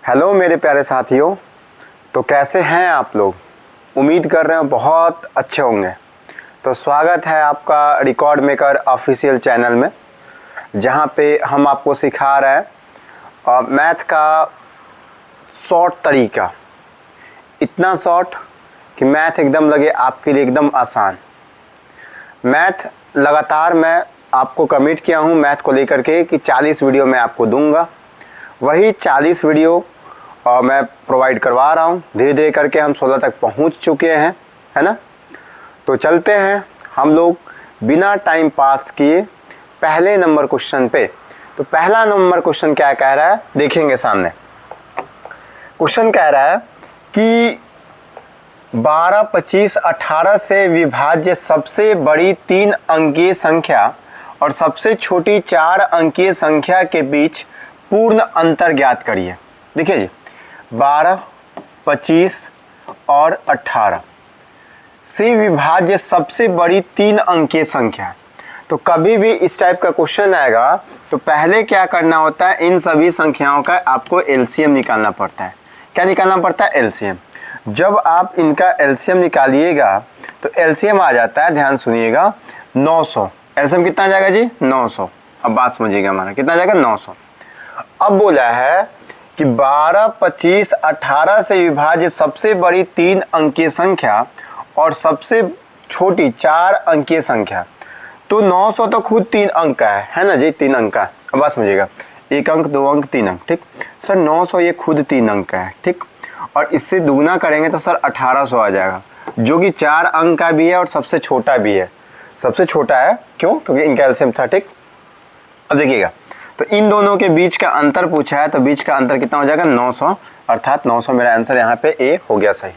Hello मेरे प्यारे साथियों, तो कैसे हैं आप लोग। उम्मीद कर रहे हैं बहुत अच्छे होंगे। तो स्वागत है आपका रिकॉर्ड मेकर ऑफिशियल चैनल में, जहां पे हम आपको सिखा रहे हैं मैथ का शॉर्ट तरीका। इतना शॉर्ट कि मैथ एकदम लगे आपके लिए एकदम आसान। मैथ लगातार मैं आपको कमिट किया हूं मैथ को लेकर के कि 40 वीडियो मैं आपको दूंगा। वही 40 वीडियो मैं प्रोवाइड करवा रहा हूँ। धीरे धीरे करके हम 16 तक पहुँच चुके हैं, है ना। तो चलते हैं हम लोग बिना टाइम पास किए पहले नंबर क्वेश्चन पे। तो पहला नंबर क्वेश्चन क्या कह रहा है, देखेंगे सामने। क्वेश्चन कह रहा है कि 12, 25, 18 से विभाज्य सबसे बड़ी 3 अंकीय संख्या और सबसे छोटी 4 अंकीय संख्या के बीच पूर्ण अंतर ज्ञात करिए। देखिए जी, 12, 25 और 18 से विभाज्य सबसे बड़ी 3 अंकीय संख्या। तो कभी भी इस टाइप का क्वेश्चन आएगा तो पहले क्या करना होता है, इन सभी संख्याओं का आपको एलसीएम निकालना पड़ता है। क्या निकालना पड़ता है? एलसीएम। जब आप इनका एलसीएम निकालिएगा तो एलसीएम आ जाता है, ध्यान सुनिएगा, 900। एलसीएम कितना आ जाएगा जी? 900। अब बात समझिएगा, हमारा कितना आ जाएगा? 900। अब बोला है कि 12, 25, 18 से विभाज्य सबसे बड़ी 3 अंकीय संख्या और सबसे छोटी 4 अंकीय संख्या। तो 900 तो खुद 3 अंक का है ना जी, 3 अंक का। अब बात समझिएगा, 1 अंक, 2 अंक, 3 अंक, ठीक। सर 900 ये खुद 3 अंक का है, ठीक। और इससे दुगना करेंगे तो सर 1800 आ जाएगा, जो कि 4 अंक का भी है और सबसे छोटा भी है। सबसे छोटा है क्यों? क्योंकि इनका एलसीएम था, ठीक। अब देखिएगा, तो इन दोनों के बीच का अंतर पूछा है, तो बीच का अंतर कितना हो जाएगा? 900, अर्थात 900 मेरा आंसर यहाँ पे ए हो गया सही।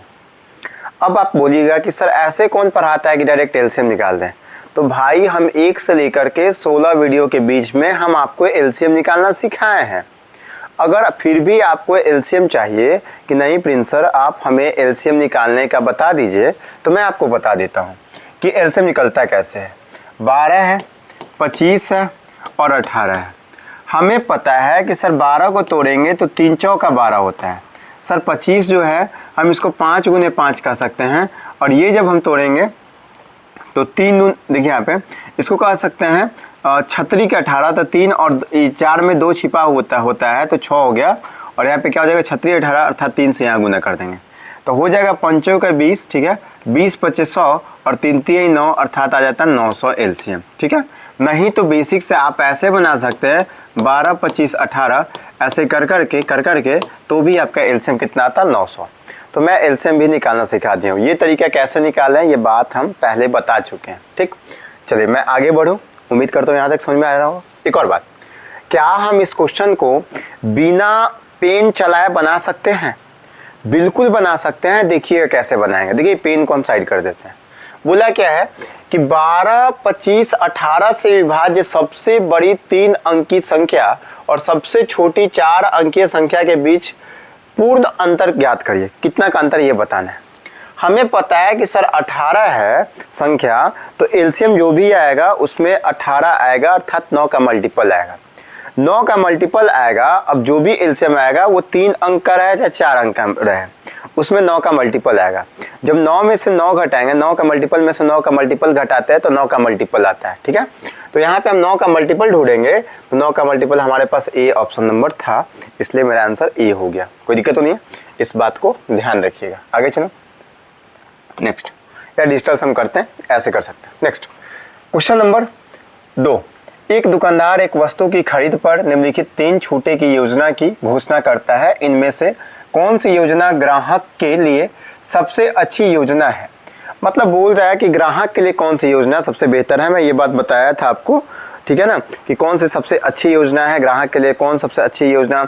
अब आप बोलिएगा कि सर ऐसे कौन पढ़ाता है कि डायरेक्ट एलसीएम निकाल दें। तो भाई हम 1 से लेकर के 16 वीडियो के बीच में हम आपको एलसीएम निकालना सिखाए हैं। अगर फिर भी आपको एलसीएम चाहिए कि नहीं प्रिंस सर आप हमें एलसीएम निकालने का बता दीजिए, तो मैं आपको बता देता हूँ कि एलसीएम निकलता कैसे है। 12 है, 25 है और 18 है। हमें पता है कि सर 12 को तोड़ेंगे तो 3 चौका 12 होता है। सर 25 जो है हम इसको 5 गुने 5 कह सकते हैं, और ये जब हम तोड़ेंगे तो 3 दून, देखिए यहाँ पे इसको कह सकते हैं छतरी के 18, तो 3 और 4 में 2 छिपा होता है तो 6 हो गया। और यहाँ पे क्या हो जाएगा? छतरी 18 अर्थात 3 से यहाँ गुना कर देंगे तो हो जाएगा 5 का 20, ठीक है। 20 25 100 और 3 3 9 अर्थात आ जाता है 900 एलसीएम, ठीक है। नहीं तो बेसिक से आप ऐसे बना सकते हैं 12, 25, 18 ऐसे कर करके तो भी आपका एलसीएम कितना आता है? 900। तो मैं एलसीएम भी निकालना सिखा दिया हूँ। ये तरीका कैसे निकालें ये बात हम पहले बता चुके हैं, ठीक। चलिए मैं आगे बढ़ूँ, उम्मीद करता हूँ यहाँ तक समझ में आ रहा हो। एक और बात, क्या हम इस क्वेश्चन को बिना पेन चलाए बना सकते हैं? बिल्कुल बना सकते हैं। देखिएगा कैसे बनाएंगे। देखिए पेन को हम साइड कर देते हैं। बोला क्या है कि 12, 25, 18 से विभाज्य सबसे बड़ी 3 अंकीय संख्या और सबसे छोटी 4 अंकीय संख्या के बीच पूर्ण अंतर ज्ञात करिए। कितना का अंतर ये बताना है। हमें पता है कि सर 18 है संख्या, तो एलसीएम जो भी आएगा उसमें 18 आएगा, अर्थात 9 का मल्टीपल आएगा। 9 का मल्टीपल आएगा, अब जो भी एलसीएम आएगा वो 3 अंक का रहे चाहे 4 अंक का रहे, उसमें 9 का मल्टीपल आएगा। जब 9 में से 9 घटाएंगे, 9 का मल्टीपल में से 9 का मल्टीपल घटाते हैं तो 9 का मल्टीपल आता है, ठीक है। तो यहाँ पे हम 9 का मल्टीपल ढूंढेंगे, तो 9 का मल्टीपल हमारे पास ए ऑप्शन नंबर था, इसलिए मेरा आंसर ए हो गया। कोई दिक्कत तो नहीं है, इस बात को ध्यान रखिएगा। आगे चलो नेक्स्ट, या डिजिटल सम करते हैं, ऐसे कर सकते हैं। Next question number 2। एक दुकानदार एक वस्तु की खरीद पर निम्नलिखित 3 छूटे की योजना की घोषणा करता है। इनमें से कौन सी योजना ग्राहक के लिए सबसे अच्छी योजना है? मतलब बोल रहा है कि ग्राहक के लिए कौन सी योजना सबसे बेहतर है। मैं ये बात बताया था आपको, ठीक है ना, कि कौन सी सबसे अच्छी योजना है ग्राहक के लिए, कौन सबसे अच्छी योजना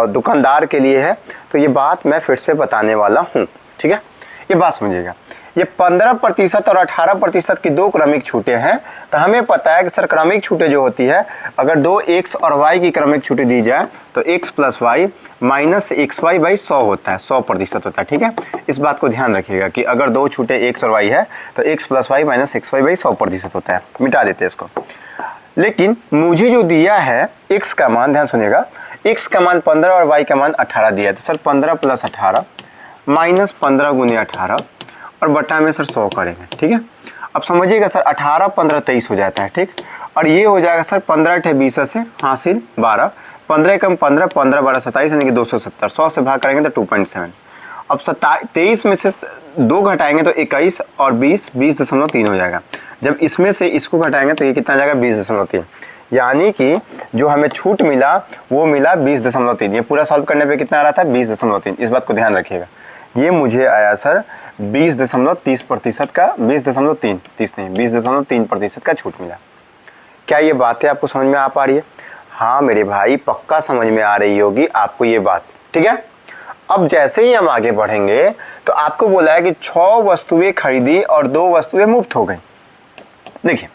दुकानदार के लिए है। तो ये बात मैं फिर से बताने वाला हूँ, ठीक है। ये बात समझिएगा, ये 15% और 18% की 2 क्रमिक छूटें हैं। तो हमें पता है कि सर क्रमिक छूटें जो होती है, अगर 2 x और y की क्रमिक छूटें दी जाए तो x + y - xy/100 होता है, 100% होता है, ठीक है। इस बात को ध्यान रखिएगा कि अगर 2 छूटें x और y है तो x + y - xy/100% होता है। मिटा देते हैं इसको। लेकिन मुझे जो दिया है x का मान, ध्यान सुनिएगा, x का मान 15 और y का मान 18 दिया है। तो सर 15 + 18 माइनस 15 × 18 और बटा में सर 100 करेंगे, ठीक है। अब समझिएगा सर 18 15 23 हो जाता है, ठीक। और ये हो जाएगा सर 15 × 20 से हासिल 12, 15 कम 15, 15 12 27 यानी कि 270, 100 से भाग करेंगे तो 2.7। अब 23 में से 2 घटाएंगे तो 21 और 20 20.3 हो जाएगा। जब इसमें से इसको घटाएंगे तो ये कितना आ जाएगा 20.3, यानी कि जो हमें छूट मिला वो मिला 20.3। ये पूरा सॉल्व करने पे कितना आ रहा था 20.3। इस बात को ध्यान रखिएगा, ये मुझे आया सर 20.30% का 20.3% का छूट मिला। क्या ये बातें आपको समझ में आ पा रही है? हाँ मेरे भाई, पक्का समझ में आ रही होगी आपको ये बात, ठीक है। अब जैसे ही हम आगे बढ़ेंगे तो आपको बोला है कि 6 वस्तुएं खरीदी और 2 वस्तुएं मुफ्त हो गई। देखिए,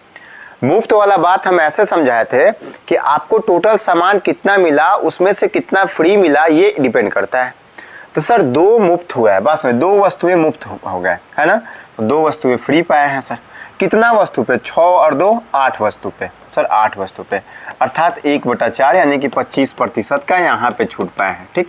मुफ्त वाला बात हम ऐसे समझाए थे कि आपको टोटल सामान कितना मिला, उसमें से कितना फ्री मिला, ये डिपेंड करता है। तो सर 2 मुफ्त हुआ है, बस 2 वस्तुएं मुफ्त हो गए, है ना। तो 2 वस्तुएं फ्री पाए हैं सर। कितना वस्तु पे? 6 और 2 8 वस्तु पे सर, 8 वस्तु पे, अर्थात 1/4 यानी कि 25% का यहाँ पे छूट पाए हैं, ठीक।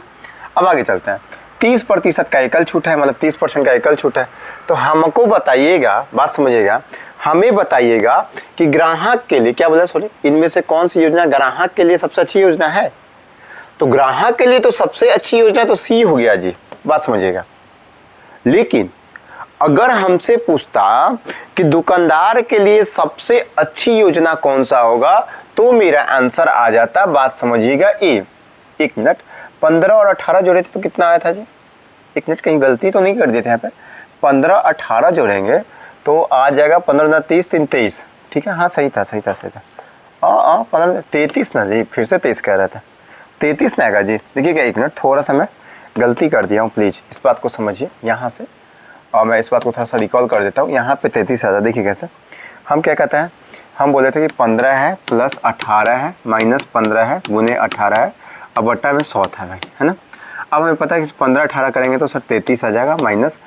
अब आगे चलते हैं। 30% का एकल छूट है, मतलब 30% का एकल छूट है। तो हमको बताइएगा, बात समझिएगा, हमें बताइएगा कि ग्राहक के लिए, क्या बोला सॉरी, इनमें से कौन सी योजना ग्राहक के लिए सबसे अच्छी योजना है? तो ग्राहक के लिए तो सबसे अच्छी योजना तो सी हो गया जी, बात समझिएगा। लेकिन अगर हमसे पूछता कि दुकानदार के लिए सबसे अच्छी योजना कौन सा होगा, तो मेरा आंसर आ जाता, बात समझिएगा, ए। 1 मिनट, 15 और 18 जोड़े थे तो कितना आया था जी? 1 मिनट, कहीं गलती तो नहीं कर देते यहाँ पे। 15 18 जोड़ेंगे तो आ जाएगा 15 × 30 3 23, ठीक है। हाँ सही था 15 33 ना जी, फिर से 23 कह रहा था, 33 ना आएगा जी। देखिएगा 1 मिनट, थोड़ा सा मैं गलती कर दिया हूँ, प्लीज़ इस बात को समझिए यहाँ से, और मैं इस बात को थोड़ा सा रिकॉल कर देता हूँ। यहाँ पे 33 आ जाता, देखिए कैसे। हम क्या कहते हैं, हम बोले थे कि 15 है + 18 है माइनस 15 है गुने 18 है अब बट्टा में 100 था भाई, है ना। अब हमें पता है कि 15 18 करेंगे तो सर 33 आ जाएगा, माइनस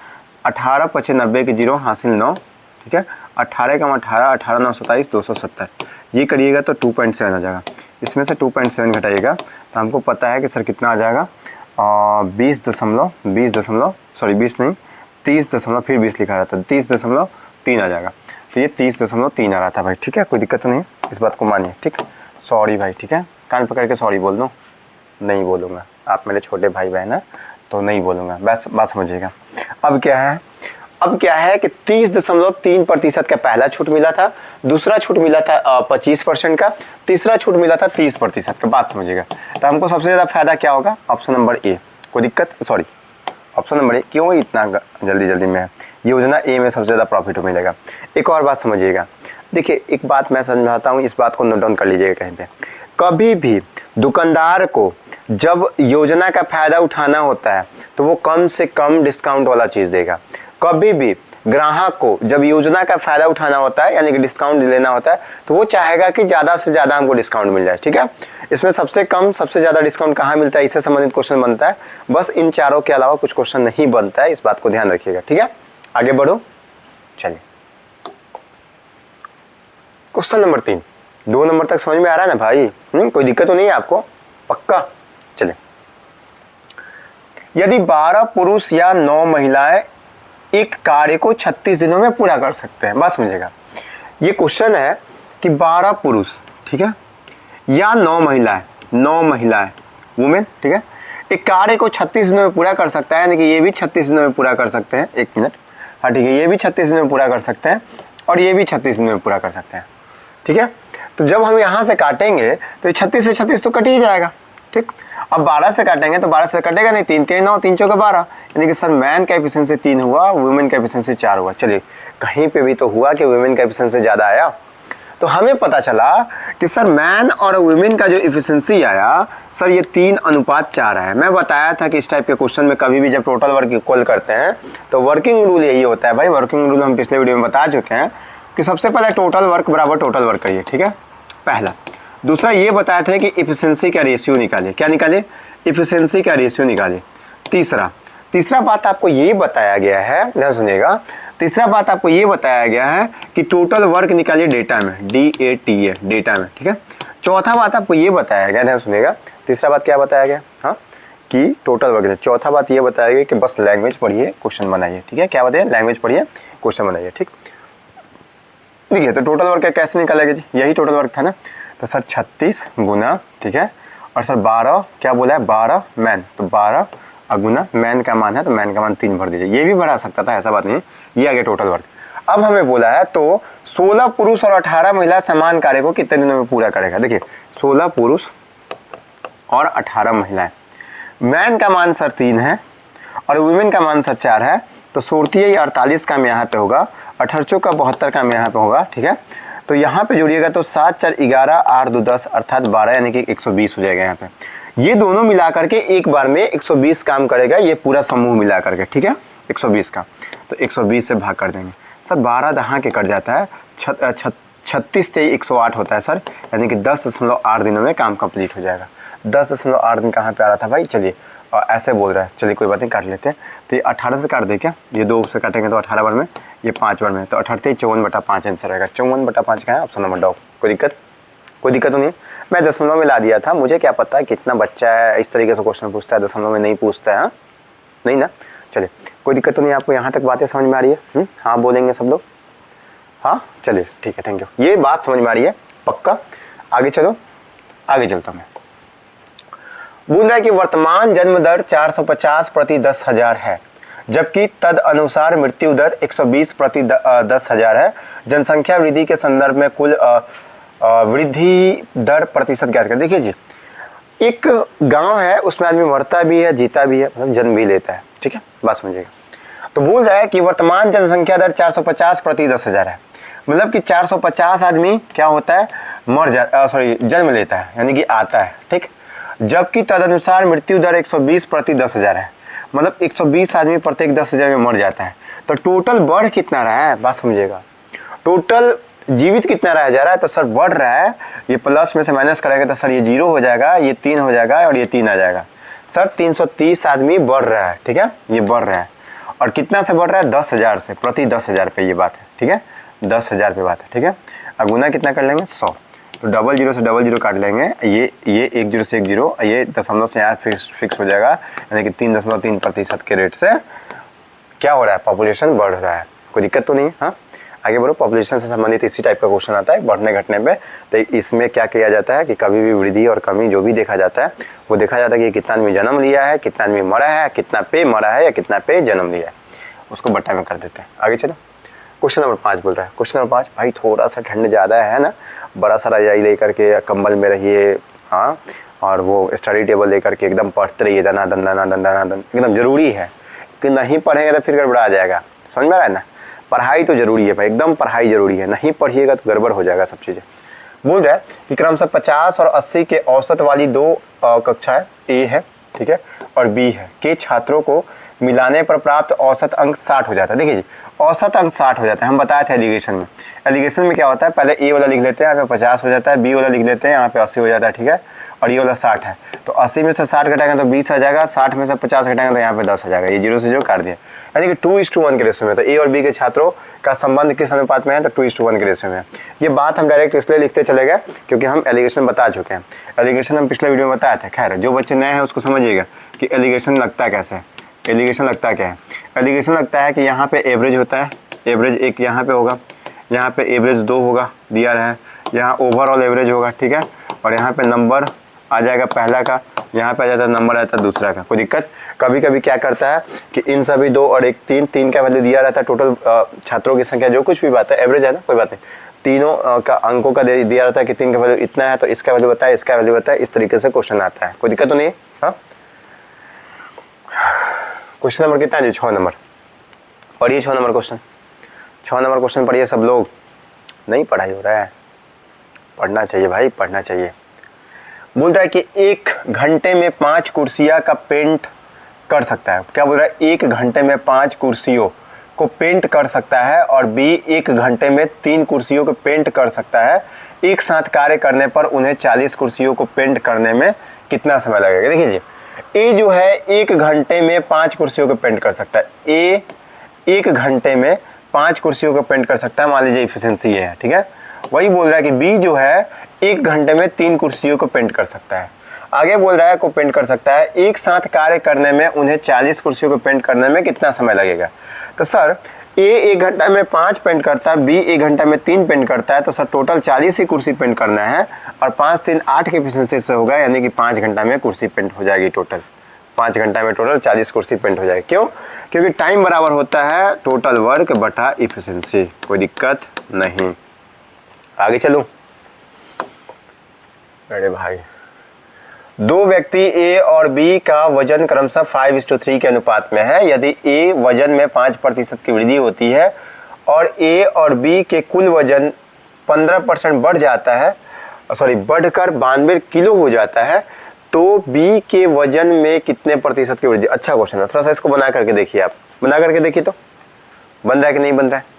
18 × 90 के 0 हासिल 9, ठीक है। 18 × 18 18 9 27 270, ये करिएगा तो 2.7 आ जाएगा। इसमें से 2.7 घटाइएगा तो हमको पता है कि सर कितना आ जाएगा, 30 लिखा रहता है, 30.3 आ जाएगा। तो ये 30.3 आ रहा था भाई, ठीक है, कोई दिक्कत तो नहीं, इस बात को मानिए, ठीक। सॉरी भाई, ठीक है, कान पकड़ के सॉरी बोल दो, नहीं बोलूँगा, आप मेरे छोटे भाई बहन हैं तो नहीं बोलूँगा, बस बात समझिएगा। अब क्या है कि 30.3% का पहला छूट मिला था, दूसरा छूट मिला था 25% का, तीसरा छूट मिला था 30% का, बात समझिएगा। तो हमको सबसे ज़्यादा फायदा क्या होगा? ऑप्शन नंबर ए। कोई दिक्कत, सॉरी ऑप्शन नंबर ए। क्यों इतना जल्दी में है? योजना ए में सबसे ज़्यादा प्रॉफिट मिलेगा। एक और बात समझिएगा, देखिए एक बात मैं समझाता हूँ, इस बात को नोट डाउन कर लीजिएगा कहीं पे। कभी भी दुकानदार को जब योजना का फ़ायदा उठाना होता है तो वो कम से कम डिस्काउंट वाला चीज़ देगा। कभी भी ग्राहक को जब योजना का फ़ायदा उठाना होता है यानी कि डिस्काउंट लेना होता है तो वो चाहेगा कि ज़्यादा से ज़्यादा हमको डिस्काउंट मिल जाए, ठीक है। इसमें सबसे कम सबसे ज़्यादा डिस्काउंट कहाँ मिलता है, इससे संबंधित क्वेश्चन बनता है। बस इन चारों के अलावा कुछ क्वेश्चन नहीं बनता है, इस बात को ध्यान रखिएगा, ठीक है। आगे बढ़ो, चलिए क्वेश्चन नंबर 3। 2 नंबर तक समझ में आ रहा है ना भाई? कोई दिक्कत तो नहीं है आपको? पक्का? चले। यदि 12 पुरुष या 9 महिलाएं एक कार्य को 36 दिनों में पूरा कर सकते हैं, बात समझिएगा। ये क्वेश्चन है कि 12 पुरुष, ठीक है, या 9 महिलाएं वुमेन, ठीक है, एक कार्य को 36 दिनों में पूरा कर सकता है, यानी कि ये भी 36 दिनों में पूरा कर सकते हैं। 1 मिनट, हाँ ठीक है, ये भी 36 दिनों में पूरा कर सकते हैं और ये भी 36 दिनों में पूरा कर सकते हैं, ठीक है। तो जब हम यहाँ से काटेंगे तो ये 36 से 36 तो कट ही जाएगा, ठीक। अब 12 से काटेंगे तो 12 से कटेगा नहीं, 3 3 9 3 4 12, यानी कि सर मैन का एफिशिएंसी 3 हुआ, वुमेन का एफिशिएंसी 4 हुआ। चलिए कहीं पे भी तो हुआ कि वुमेन का एफिशिएंसी ज़्यादा आया, तो हमें पता चला कि सर मैन और वुमेन का जो एफिशिएंसी आया सर ये 3:4 है। मैं बताया था कि इस टाइप के क्वेश्चन में कभी भी जब टोटल वर्क इक्वल करते हैं तो वर्किंग रूल यही होता है भाई। वर्किंग रूल हम पिछले वीडियो में बता चुके हैं कि सबसे पहले टोटल वर्क बराबर टोटल वर्क करिए, ठीक है, पहला। दूसरा ये बताया था कि एफिशिएंसी का रेशियो निकालिए, क्या निकालिए, एफिशिएंसी का रेशियो निकालिए। तीसरा बात आपको ये बताया गया है, ध्यान सुनिएगा, तीसरा बात आपको ये बताया गया है कि टोटल वर्क निकालिए डेटा में, DATA डेटा में, ठीक है। चौथा बात आपको ये बताया गया, ध्यान सुनिएगा, तीसरा बात क्या बताया गया, हाँ, कि टोटल वर्क है। चौथा बात ये बताया गया कि बस लैंग्वेज पढ़िए, क्वेश्चन बनाइए, ठीक है। क्या बताइए, लैंग्वेज पढ़िए, क्वेश्चन बनाइए, ठीक। देखिए तो टोटल वर्क कैसे निकालेगा जी, यही टोटल वर्क था ना। तो सर 36 गुना, ठीक है, और सर 12 क्या बोला है, 12 मैन, तो 12 गुना मैन का मान है तो मैन का मान 3 भर दीजिए। ये भी बढ़ा सकता था, ऐसा बात नहीं, ये आ गया टोटल वर्क। अब हमें बोला है तो 16 पुरुष और 18 महिला समान कार्य को कितने दिनों में पूरा करेगा। देखिए 16 पुरुष और 18 महिलाएं, मैन का मान सर 3 है और वुमेन का मान सर 4 है, तो 16 48 काम यहाँ पे होगा, 18 का 72 काम यहाँ पे होगा, ठीक है। तो यहाँ पे जोड़िएगा तो 7 4 11 8 2 10 अर्थात 12 यानी कि 120 हो जाएगा यहाँ पे। ये दोनों मिला करके एक बार में 120 काम करेगा, ये पूरा समूह मिला करके, ठीक है, 120 का। तो 120 से भाग कर देंगे सर, 12 दहाँ के कट जाता है, 36 से 108 होता है सर, यानी कि 10.8 दिनों में काम कंप्लीट हो जाएगा। 10.8 दिन कहाँ पे आ रहा था भाई, चलिए ऐसे बोल रहा है, चलिए कोई बात नहीं, काट लेते हैं। तो ये 18 से काट दे क्या, ये 2 से काटेंगे तो 18 बार में, ये 5 बार में, तो 18 54/5 आंसर रहेगा। 54/5 का है ऑप्शन नंबर डॉ। कोई दिक्कत तो नहीं, मैं दशमलव में ला दिया था, मुझे क्या पता है कितना बच्चा है इस तरीके से क्वेश्चन पूछता है, दशमलव में नहीं पूछता है, हाँ नहीं ना। चलिए कोई दिक्कत तो नहीं, आपको यहाँ तक बातें समझ में आ रही है, हाँ बोलेंगे सब लोग, हाँ चलिए ठीक है, थैंक यू, ये बात समझ में आ रही है पक्का। आगे चलो, आगे चलता हूँ मैं। बोल रहा है कि वर्तमान जन्म दर 450 प्रति 10,000 है, जबकि तद अनुसार मृत्यु दर 120 प्रति 10,000 है। जनसंख्या वृद्धि के संदर्भ में कुल वृद्धि दर प्रतिशत ज्ञात कर। देखिए जी, एक गांव है, उसमें आदमी मरता भी है, जीता भी है, मतलब जन्म भी लेता है, ठीक है, बात समझिएगा। तो बोल रहा है कि वर्तमान जनसंख्या दर 450 प्रति 10,000 है, मतलब कि 450 आदमी क्या होता है, जन्म लेता है, यानी कि आता है, ठीक। जबकि तदनुसार मृत्यु दर 120 प्रति 10,000 है, मतलब 120 आदमी प्रत्येक 10,000 में मर जाता है। तो टोटल बढ़ कितना रहा है, बात समझिएगा, टोटल जीवित कितना रह जा रहा है, तो सर बढ़ रहा है, ये प्लस में से माइनस करेंगे तो सर ये 0 हो जाएगा, ये 3 हो जाएगा और ये 3 आ जाएगा। सर 330 आदमी बढ़ रहा है, ठीक है, ये बढ़ रहा है, और कितना से बढ़ रहा है, 10,000 से, प्रति 10,000 पे ये बात है, ठीक है, 10,000 पे बात है, ठीक है। अब गुना कितना कर लेंगे, 100, तो 00 से 00 काट लेंगे, ये 10 से 10, ये दशमलव से यहाँ फिक्स हो जाएगा, यानी कि 3.3% के रेट से क्या हो रहा है, पॉपुलेशन बढ़ रहा है। कोई दिक्कत तो नहीं, हाँ आगे बढ़ो। पॉपुलेशन से संबंधित इसी टाइप का क्वेश्चन आता है बढ़ने घटने पे, तो इसमें क्या किया जाता है कि कभी भी वृद्धि और कमी जो भी देखा जाता है, वो देखा जाता है कि कितना आदमी जन्म लिया है, कितना आदमी मरा है, कितना पे मरा है या कितना पे जन्म लिया है, उसको बट्टा में कर देते हैं। आगे चलो, क्वेश्चन नंबर 5 बोल रहा है। क्वेश्चन नंबर 5, भाई थोड़ा सा ठंड ज़्यादा है ना, बड़ा सा रजाई लेकर के कंबल में रहिए, हाँ, और वो स्टडी टेबल लेकर के एकदम पढ़ते रहिए, दन एकदम जरूरी है, कि नहीं पढ़ेंगे तो फिर गड़बड़ा जाएगा, समझ में आ रहा है ना। पढ़ाई तो जरूरी है भाई, एकदम पढ़ाई जरूरी है, नहीं पढ़िएगा तो गड़बड़ हो जाएगा सब चीज़ें। बोल रहा है कि क्रमशः 50 और 80 के औसत वाली 2 कक्षाएं ए है, ठीक है, और बी है, के छात्रों को मिलाने पर प्राप्त औसत अंक 60 हो जाता है। देखिए जी, औसत अंक 60 हो जाता है, हम बताए थे एलिगेशन में। एलिगेशन में क्या होता है, पहले ए वाला लिख लेते हैं, यहाँ पे 50 हो जाता है, बी वाला लिख लेते हैं, यहाँ पे 80 हो जाता है, ठीक है, और ये वाला 60 है, तो 80 में से 60 घटाएंगे तो 20 आ जाएगा, 60 में से 50 घटाएंगे तो यहाँ पे 10 आ जाएगा, ये 0 से 0 काट दिया, यानी कि 2:1 के रेशियो में। तो ए और बी के छात्रों का संबंध किस अनुपात में है, तो 2:1 के रेशियो में। ये बात हम डायरेक्ट इसलिए लिखते चले गए क्योंकि हम एलिगेशन बता चुके हैं, एलिगेशन हम पिछले वीडियो में बताया था। खैर जो बच्चे नए हैं उसको समझिएगा कि एलिगेशन लगता कैसे है। एलिगेशन लगता क्या है, एलिगेशन लगता है कि यहाँ पे एवरेज होता है, एवरेज एक यहाँ पे होगा, यहाँ पे एवरेज 2 होगा दिया रहा है, यहाँ ओवरऑल एवरेज होगा, ठीक है, और यहाँ पे नंबर आ जाएगा पहला का, यहाँ पे आ जाता है नंबर आता है दूसरा का। कोई दिक्कत, कभी कभी क्या करता है कि इन सभी 2 और 1 3 का वैल्यू दिया रहता है, टोटल छात्रों की संख्या जो कुछ भी बात है, एवरेज है ना, कोई बात नहीं, तीनों का अंकों का दिया रहता है कि 3 का वैल्यू इतना है तो इसका वैल्यू बताए, इसका वैल्यू बताए, इस तरीके से क्वेश्चन आता है। कोई दिक्कत तो नहीं है, हाँ। क्वेश्चन नंबर कितना है, 6 नंबर पढ़िए, 6 नंबर क्वेश्चन, 6 नंबर क्वेश्चन पढ़िए सब लोग। नहीं पढ़ाई हो रहा है, पढ़ना चाहिए भाई, पढ़ना चाहिए। बोल रहा है कि 1 घंटे में 5 कुर्सियां का पेंट कर सकता है। क्या बोल रहा है, 1 घंटे में 5 कुर्सियों को पेंट कर सकता है, और बी 1 घंटे में 3 कुर्सियों को पेंट कर सकता है। एक साथ कार्य करने पर उन्हें 40 कुर्सियों को पेंट करने में कितना समय लगेगा। देखिए जी, ए जो है 1 घंटे में 5 कुर्सियों को पेंट कर सकता है, ए 1 घंटे में 5 कुर्सियों को पेंट कर सकता है, मान लीजिए इफिशिएंसी ये है, ठीक है। वही बोल रहा है कि बी जो है 1 घंटे में 3 कुर्सियों को पेंट कर सकता है। आगे बोल रहा है को पेंट कर सकता है, एक साथ कार्य करने में उन्हें 40 कुर्सियों को पेंट करने में कितना समय लगेगा। तो सर ए 1 घंटा में 5 पेंट करता है, बी 1 घंटा में 3 पेंट करता है, तो सर टोटल 40 ही कुर्सी पेंट करना है और 5 3 8 की एफिशिएंसी से होगा, यानी कि 5 घंटा में कुर्सी पेंट हो जाएगी। टोटल 5 घंटा में टोटल 40 कुर्सी पेंट हो जाएगी। क्यों? क्योंकि टाइम बराबर होता है टोटल वर्क बटा इफिशिएंसी। कोई दिक्कत नहीं। आगे चलूं। अरे भाई, 2 व्यक्ति ए और बी का वजन क्रमशः 5:3 के अनुपात में है। यदि ए वजन में 5% की वृद्धि होती है और ए और बी के कुल वजन 15% बढ़ जाता है, बढ़कर 92 किलो हो जाता है, तो बी के वजन में कितने प्रतिशत की वृद्धि। अच्छा क्वेश्चन है, थोड़ा सा इसको बना करके देखिए। आप बना करके देखिए तो बन रहा है कि नहीं बन रहा है।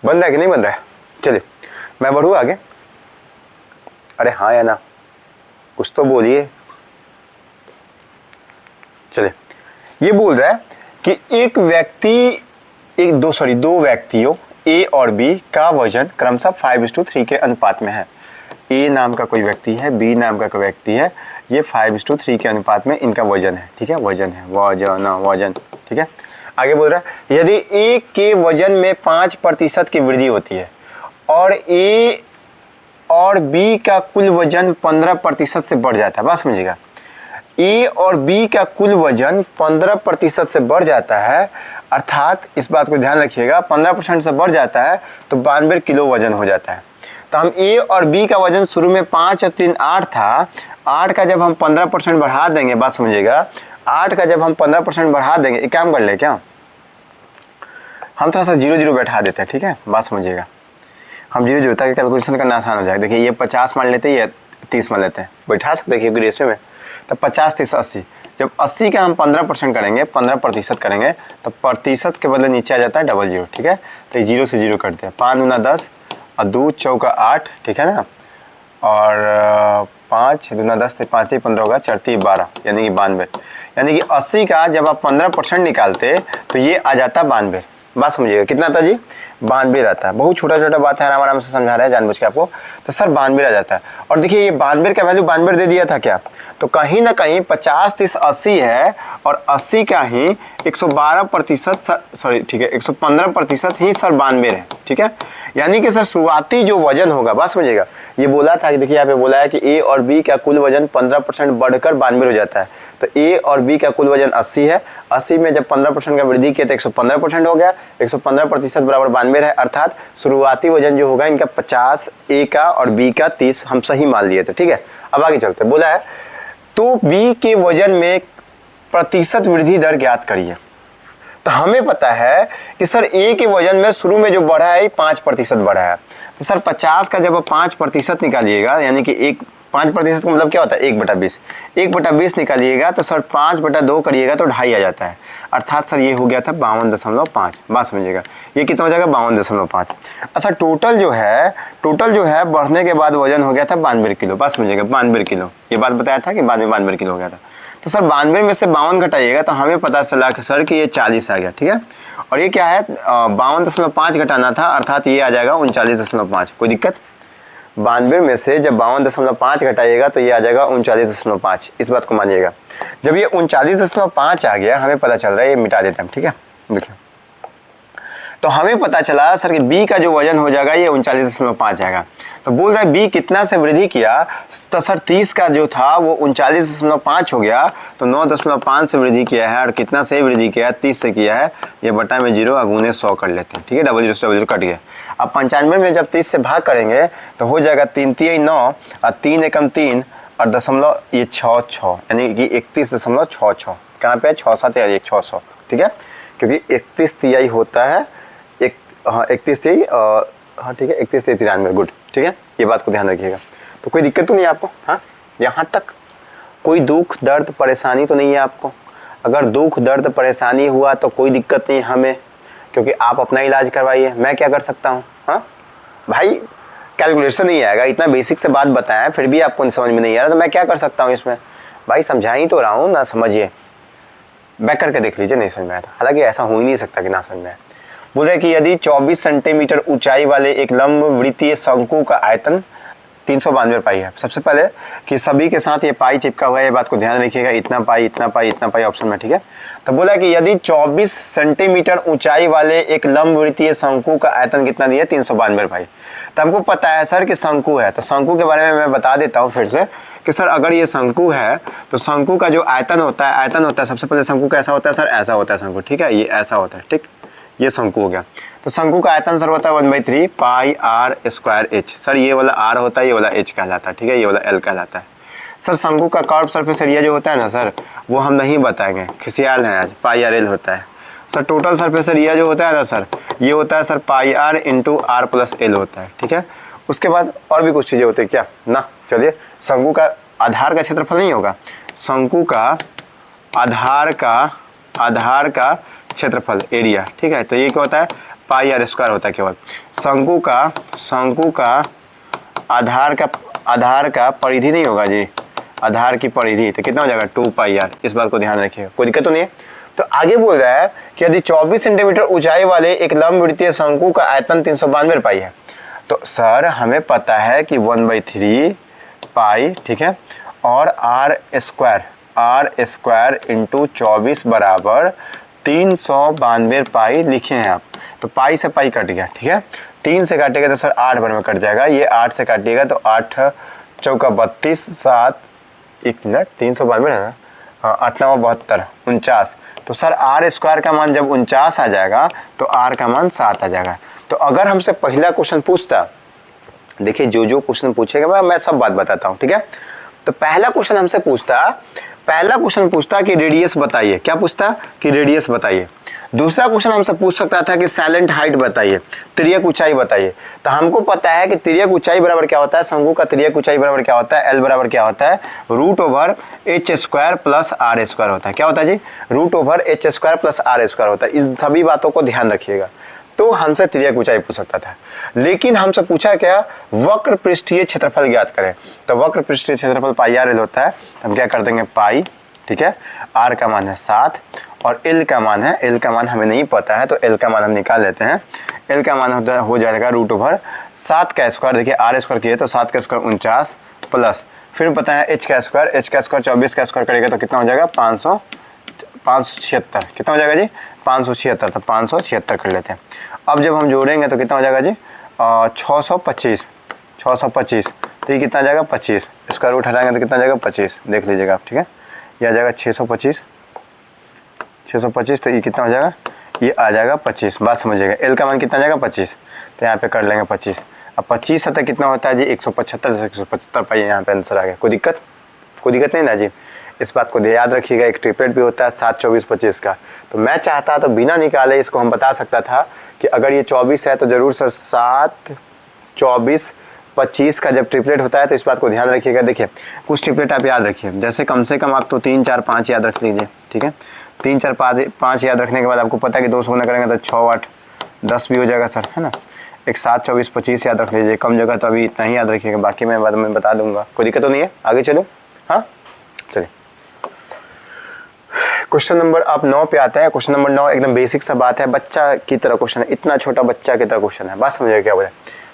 बन रहा है कि नहीं बन रहा है। चलिए मैं बढ़ूँ आगे। अरे हाँ या ना, कुछ तो बोलिए। चलिए, ये बोल रहा है कि दो व्यक्तियों ए और बी का वजन क्रमशः 5:3 के अनुपात में है। ए नाम का कोई व्यक्ति है, बी नाम का कोई व्यक्ति है, ये 5:3 के अनुपात में इनका वजन है, ठीक है। वजन है, वजन, ठीक है। आगे बोल रहा है यदि ए के वजन में 5% की वृद्धि होती है और ए और बी का कुल वजन 15% से बढ़ जाता है। बात समझिएगा, ए और बी का कुल वजन 15% से बढ़ जाता है, अर्थात इस बात को ध्यान रखिएगा, 15% से बढ़ जाता है तो 92 किलो वजन हो जाता है। तो हम ए और बी का वजन शुरू में 5 और 3 8 था, 8 का जब हम 15% बढ़ा देंगे, बात समझिएगा, 8 का जब हम 15% बढ़ा देंगे, एक काम कर ले क्या, हम थोड़ा सा 0 बैठा देते हैं, ठीक है। बात समझिएगा, हम 0 ताकि कैलकुलेशन करना आसान हो जाए। देखिए ये 50 मान लेते हैं, ये 30 मान लेते हैं, बैठा सकते हैं क्योंकि रेशियो में। तो 50 30 80, जब 80 का हम 15% करेंगे, 15% करेंगे, तो प्रतिशत के बदले नीचे आ जाता है 00, ठीक है। तो 0 से 0 करते हैं, 5 दूना 10 और 2 चौका 8, ठीक है ना, और 5 दूना 10 तो 5 15 होगा, 4 12, यानी कि 92। यानी कि 80 का जब आप 15% निकालते तो ये आ जाता 92। बात समझिएगा, कितना था जी, 92 रहता है। बहुत छोटा छोटा बात है, आराम से समझा रहा है जानबूझ के आपको। तो सर 92 आ जाता है। और देखिए ये 92 का वैल्यू 92 दे दिया था क्या, तो कहीं ना कहीं 50 30 80 है और 80 का ही 112%, ठीक है, 115% ही सर 92 है, ठीक है। यानी कि सर शुरुआती जो वजन होगा, बात समझिएगा, ये बोला था कि देखिए यहाँ पे बोला है कि ए और बी का कुल वजन 15% बढ़कर 92 हो जाता है। तो ए और बी का कुल वजन 80 है, 80 में जब 15% का वृद्धि किया तो 115% हो गया, 115% बराबर 92 है, अर्थात शुरुआती वजन जो होगा इनका 50, ए का और बी का 30, हम सही मान लिए थे, ठीक है। अब आगे चलते, बोला है तो बी के वजन में प्रतिशत वृद्धि दर ज्ञात करिए। तो हमें पता है कि सर ए के वजन में शुरू में जो बढ़ा है 5% बढ़ा है। तो सर 50 का जब आप 5% निकालिएगा, यानी कि 5% का मतलब क्या होता है, 1/20, 1/20 निकालिएगा तो सर 5/2 करिएगा तो 2.5 आ जाता है, अर्थात सर ये हो गया था 52.5। बात समझिएगा, ये कितना हो जाएगा 52.5। अच्छा टोटल जो है बढ़ने के बाद वजन हो गया था 92 किलो। बात समझिएगा, 92 किलो, ये बात बताया था कि बाद में 92 किलो हो गया था। तो सर 92 में से 52 घटाइएगा तो हमें पता चला कि सर कि ये 40 आ गया, ठीक है। और ये क्या है, 52.5 घटाना था, अर्थात ये आ जाएगा 39.5। कोई दिक्कत, 92 में से जब 52.5 घटाइएगा तो ये आ जाएगा 39.5। इस बात को मानिएगा। जब ये 39.5 आ गया, हमें पता चल रहा है, ये मिटा देते हैं, ठीक है। देखिए तो हमें पता चला सर कि बी का जो वजन हो जाएगा ये 39.5 आएगा। तो बोल रहा है बी कितना से वृद्धि किया, तो सर 30 का जो था वो 39.5 हो गया, तो 9.5 से वृद्धि किया है, और कितना से वृद्धि किया है, 30 से किया है, ये बटा में 0 अगुने 100 कर लेते हैं, ठीक है। 00 से 00 कट गया। अब 95 में जब 30 से भाग करेंगे तो हो जाएगा 3 3 9 और 3 एकम 3 और दशमलव ये 6 यानी कि 31.66। कहाँ पे 6 7 1 600, ठीक है, क्योंकि 31 तिहाई होता है, 31 तिहाई, हाँ ठीक है, 31 तिहाई 93, गुड, ठीक है। ये बात को ध्यान रखिएगा। तो कोई दिक्कत तो नहीं है आपको, हाँ, यहाँ तक कोई दुख दर्द परेशानी तो नहीं है आपको। अगर दुख दर्द परेशानी हुआ तो कोई दिक्कत नहीं हमें, क्योंकि आप अपना इलाज करवाइए, मैं क्या कर सकता हूँ, हाँ, भाई कैलकुलेशन नहीं आएगा, इतना बेसिक से बात बताया फिर भी आपको समझ में नहीं आ रहा, तो मैं क्या कर सकता हूँ इसमें? भाई समझा ही तो रहा हूँ ना, समझिए, बैक करके देख लीजिए, नहीं समझ में आया था। हालांकि ऐसा हो ही नहीं सकता कि ना समझ में आए। बोल रहे कि यदि 24 सेंटीमीटर ऊंचाई वाले एक लंब वृत्तीय शंकु का आयतन 392 पाई है। सबसे पहले कि सभी के साथ ये पाई चिपका हुआ है, ये बात को ध्यान रखिएगा, इतना पाई इतना पाई इतना पाई ऑप्शन में, ठीक है। तो बोला कि यदि 24 सेंटीमीटर ऊंचाई वाले एक लंब वृत्तीय शंकु का आयतन कितना दिया, 392 पाई। तो हमको पता है सर कि शंकु है, तो शंकु के बारे में मैं बता देता हूँ फिर से कि सर अगर ये शंकु है तो शंकु का जो आयतन होता है सबसे पहले शंकु कैसा होता है सर, ऐसा होता है शंकु, ठीक है, ये ऐसा होता है, ठीक, ये शंकु हो गया। तो शंकु का आयतन सर होता है 1/3 पाई आर स्क्वायर एच। सर ये वाला आर होता है, ये वाला एच कहलाता है, ठीक है, ये वाला एल कहलाता है। सर शंकु का कर्व सरफेस एरिया जो होता है ना सर, वो हम नहीं बताएंगे, खिसियाल है आज, पाई आर एल होता है। सर टोटल सरफेस एरिया जो होता है ना सर, ये होता है sir pi r into r plus l होता है, ठीक है। उसके बाद और भी कुछ चीज़ें होती है क्या ना, चलिए, शंकु का आधार का क्षेत्रफल नहीं होगा, शंकु का आधार का क्षेत्रफल एरिया, ठीक है। तो ये क्या होता है, पाई आर स्क्वायर होता है केवल। शंकु का आधार का परिधि नहीं होगा जी, आधार की परिधि, तो कितना हो जाएगा 2 पाई आर। इस बात को ध्यान रखिएगा, कोई दिक्कत तो नहीं है। तो आगे बोल रहा है कि यदि 24 सेंटीमीटर ऊंचाई वाले एक लंब वृत्तीय शंकु का आयतन 392 पाई है, तो सर हमें पता है कि 1/3 पाई, ठीक है, और आर स्क्वायर इंटू 24 बराबर 392 पाई लिखे हैं आप। तो पाई से पाई कट गया, ठीक है, 3 से काटेगा तो सर 8 बार में कट जाएगा, ये 8 से काटिएगा तो 8 चौका 32, 7 1 मिनट 392 है ना, हाँ 8 9 72 49। तो सर आर स्क्वायर का मान जब 49 आ जाएगा तो आर का मान 7 आ जाएगा। तो अगर हमसे पहला क्वेश्चन पूछता, देखिए जो क्वेश्चन पूछेगा मैं सब बात बताता हूँ, ठीक है। तो पहला क्वेश्चन हमसे पूछता कि रेडियस बताइए, क्या पूछता कि रेडियस बताइए। दूसरा क्वेश्चन हमसे पूछ सकता था कि साइलेंट हाइट बताइए, तिर्यक ऊंचाई बताइए। तो हमको पता है कि तिर्यक ऊंचाई बराबर क्या होता है, शंकु का तिर्यक ऊंचाई बराबर क्या होता है, एल बराबर क्या होता है, √h² प्लस आर स्क्वायर होता है। क्या होता है जी, √h² प्लस आर स्क्वायर होता है। इन सभी बातों को ध्यान रखिएगा। तो हमसे तिर्यक ऊंचाई पूछ सकता था, लेकिन हमसे पूछा क्या, वक्र पृष्ठीय क्षेत्रफल ज्ञात करें। तो वक्र पृष्ठीय क्षेत्रफल पाई आर एल होता है, हम क्या कर देंगे पाई, ठीक है, आर का मान है 7 और एल का मान है, एल का मान हमें नहीं पता है तो एल का मान हम निकाल लेते हैं। एल का मान हो जाएगा √7 का स्क्वायर, देखिए आर स्क्वायर किए तो 7 का स्क्वायर 49 प्लस फिर पता है एच का स्क्वायर 24 का स्क्वायर करेगा तो कितना हो जाएगा 576, कितना हो जाएगा जी 576, तो 576 कर लेते हैं। अब जब हम जोड़ेंगे तो कितना हो जाएगा जी 625, तो ये कितना आ जाएगा 25, स्क्वायर रूट हटाएंगे तो कितना आ जाएगा 25, देख लीजिएगा आप, ठीक है, ये आ जाएगा 625, तो ये कितना हो जाएगा, ये आ जाएगा 25, बात समझिएगा। एल का मान कितना आ जाएगा 25, तो यहाँ पे कर लेंगे 25। अब 25 सतह कितना होता है जी 175 से 175 पाई, यहाँ पे आंसर आ गया। कोई दिक्कत नहीं ना जी, इस बात को याद रखिएगा। एक ट्रिपलेट भी होता है 7 24 25 का, तो मैं चाहता तो बिना निकाले इसको हम बता सकता था कि अगर ये 24 है तो जरूर सर 7 24 25 का जब ट्रिपलेट होता है, तो इस बात को ध्यान रखिएगा। देखिए कुछ ट्रिपलेट आप याद रखिए, जैसे कम से कम आप तो 3 4 5 याद रख लीजिए, ठीक है। 3 4 5 याद रखने के बाद आपको पता है कि 2 से गुना करेंगे तो 6 8 10 भी हो जाएगा सर, है ना। एक 7 24 25 याद रख लीजिए, कम जगह तो अभी इतना ही याद रखिएगा, बाकी मैं बाद में बता दूंगा, कोई दिक्कत तो नहीं है। आगे चलो, हाँ चलिए क्वेश्चन नंबर आप 9 पे आते हैं। क्वेश्चन नंबर 9 एकदम बेसिक सा बात है, बच्चा की तरह क्वेश्चन है, इतना छोटा बच्चा की तरह क्वेश्चन है, बात समझिए क्या बोले।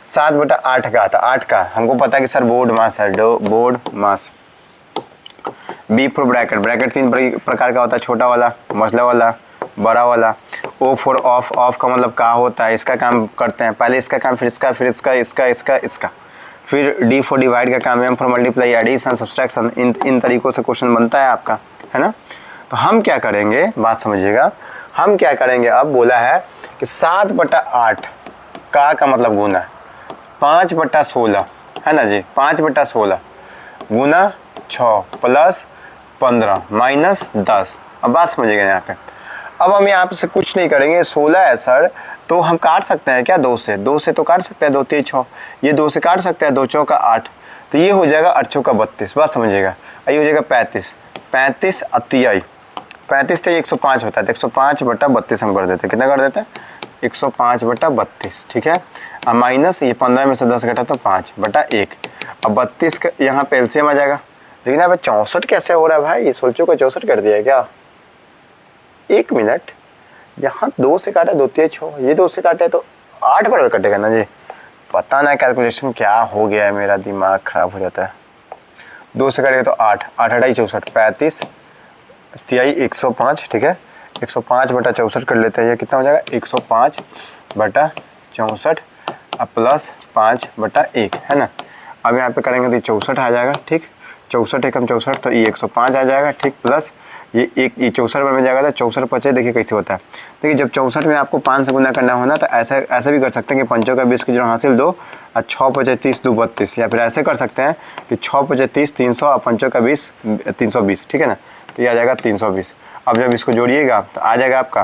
7/8 का आता, 8 का हमको पता है कि सर बोर्ड मास है, board mass. B for bracket 3 प्रकार का होता है, छोटा वाला, मसला वाला, बड़ा वाला। ओ फॉर ऑफ का मतलब क्या होता है, इसका काम करते हैं, पहले इसका काम फिर इसका फिर इसका। फिर डी फॉर डिवाइड का काम, M for multiply, addition, subtraction, इन तरीकों से क्वेश्चन बनता है आपका, है ना। तो हम क्या करेंगे, बात समझिएगा, हम क्या करेंगे, अब बोला है कि 7/8 का मतलब गुना 5/16 है ना जी, 5/16 गुना 6 प्लस 15 माइनस 10। अब बात समझिएगा यहाँ पे। अब हम यहाँ से कुछ नहीं करेंगे, 16 है सर, तो हम काट सकते हैं क्या 2 से तो काट सकते हैं, 2 3 6, ये 2 से काट सकते हैं, 2 चौका 8, तो ये हो जाएगा 8 चौका 32, बात समझिएगा। ये हो जाएगा 35 35 अतियाई 35 से 105 होता है, तो 105/32 हम कर देते हैं। कितना कर देते हैं? 105/32, ठीक है। अब माइनस ये 15 में से 10 घटा तो 5/1। अब 32 का यहाँ पे एलसीएम आ जाएगा। लेकिन यहाँ पे 64 कैसे हो रहा है भाई? सोचो को 64 कर दिया है क्या? 1 मिनट, यहाँ 2 से काटा 2 3 6, ये 2 से काटे तो 8 बराबर कटेगा ना जी। पता ना कैलकुलेशन क्या हो गया है, मेरा दिमाग खराब हो जाता है। 2 से काटेगा तो 8, 8 8 64, 35 तिहाई 105, ठीक है। 105/64 कर लेते हैं। ये कितना हो जाएगा? 105/64 प्लस 5/1, है ना। अब यहाँ पे करेंगे तो ये 64 आ जाएगा, ठीक। 64 एकम 64, तो ये 105 आ जाएगा, ठीक। प्लस ये 64 में जाएगा तो 64 पचे, देखिए कैसे होता है। देखिए जब 64 में आपको 5 से गुना करना हो ना, तो ऐसा भी कर सकते हैं कि 5 का 20 की जगह हासिल 2 और 6 पचे 30 2 32, या फिर ऐसे कर सकते हैं कि 6 पचे 30 300 और 5 का 20 320, ठीक है ना। तो ये आ जाएगा 320। अब जब इसको जोड़िएगा तो आ जाएगा आपका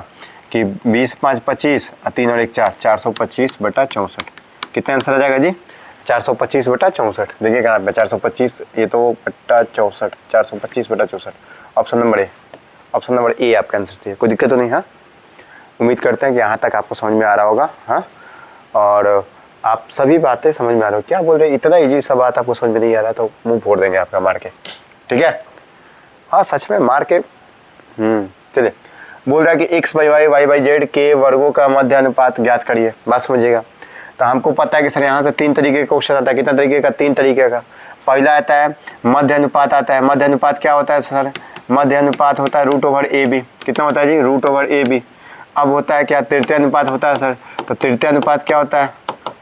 कि 20 5 25 और 3 और 1 4, 425/64। कितना आंसर आ जाएगा जी? 425/64। देखिए कहाँ पे 425, ये तो बट्टा 64, 425/64। ऑप्शन नंबर ए, ऑप्शन नंबर ए आपका आंसर चाहिए। कोई दिक्कत तो नहीं? हाँ, उम्मीद करते हैं कि यहाँ तक आपको समझ में आ रहा होगा। हाँ, और आप सभी बातें समझ में आ रही हो। क्या बोल रहे हैं, इतना इजी सा बात आपको समझ में नहीं आ रहा तो मुंह फोड़ देंगे आपका मार के, ठीक है। हाँ सच में मार के। चलिए, बोल रहा है कि x/y y/z के वर्गों का मध्य अनुपात ज्ञात करिए। बात समझिएगा। तो हमको पता है कि सर यहाँ से 3 तरीके का क्वेश्चन आता है। कितना तरीके का? 3 तरीके का। पहला आता है मध्य अनुपात आता है। मध्य अनुपात क्या होता है सर? मध्य अनुपात होता है √/AB। कितना होता है जी? √/AB। अब होता है क्या? तृतीय अनुपात होता है सर। तो तृतीय अनुपात क्या होता है?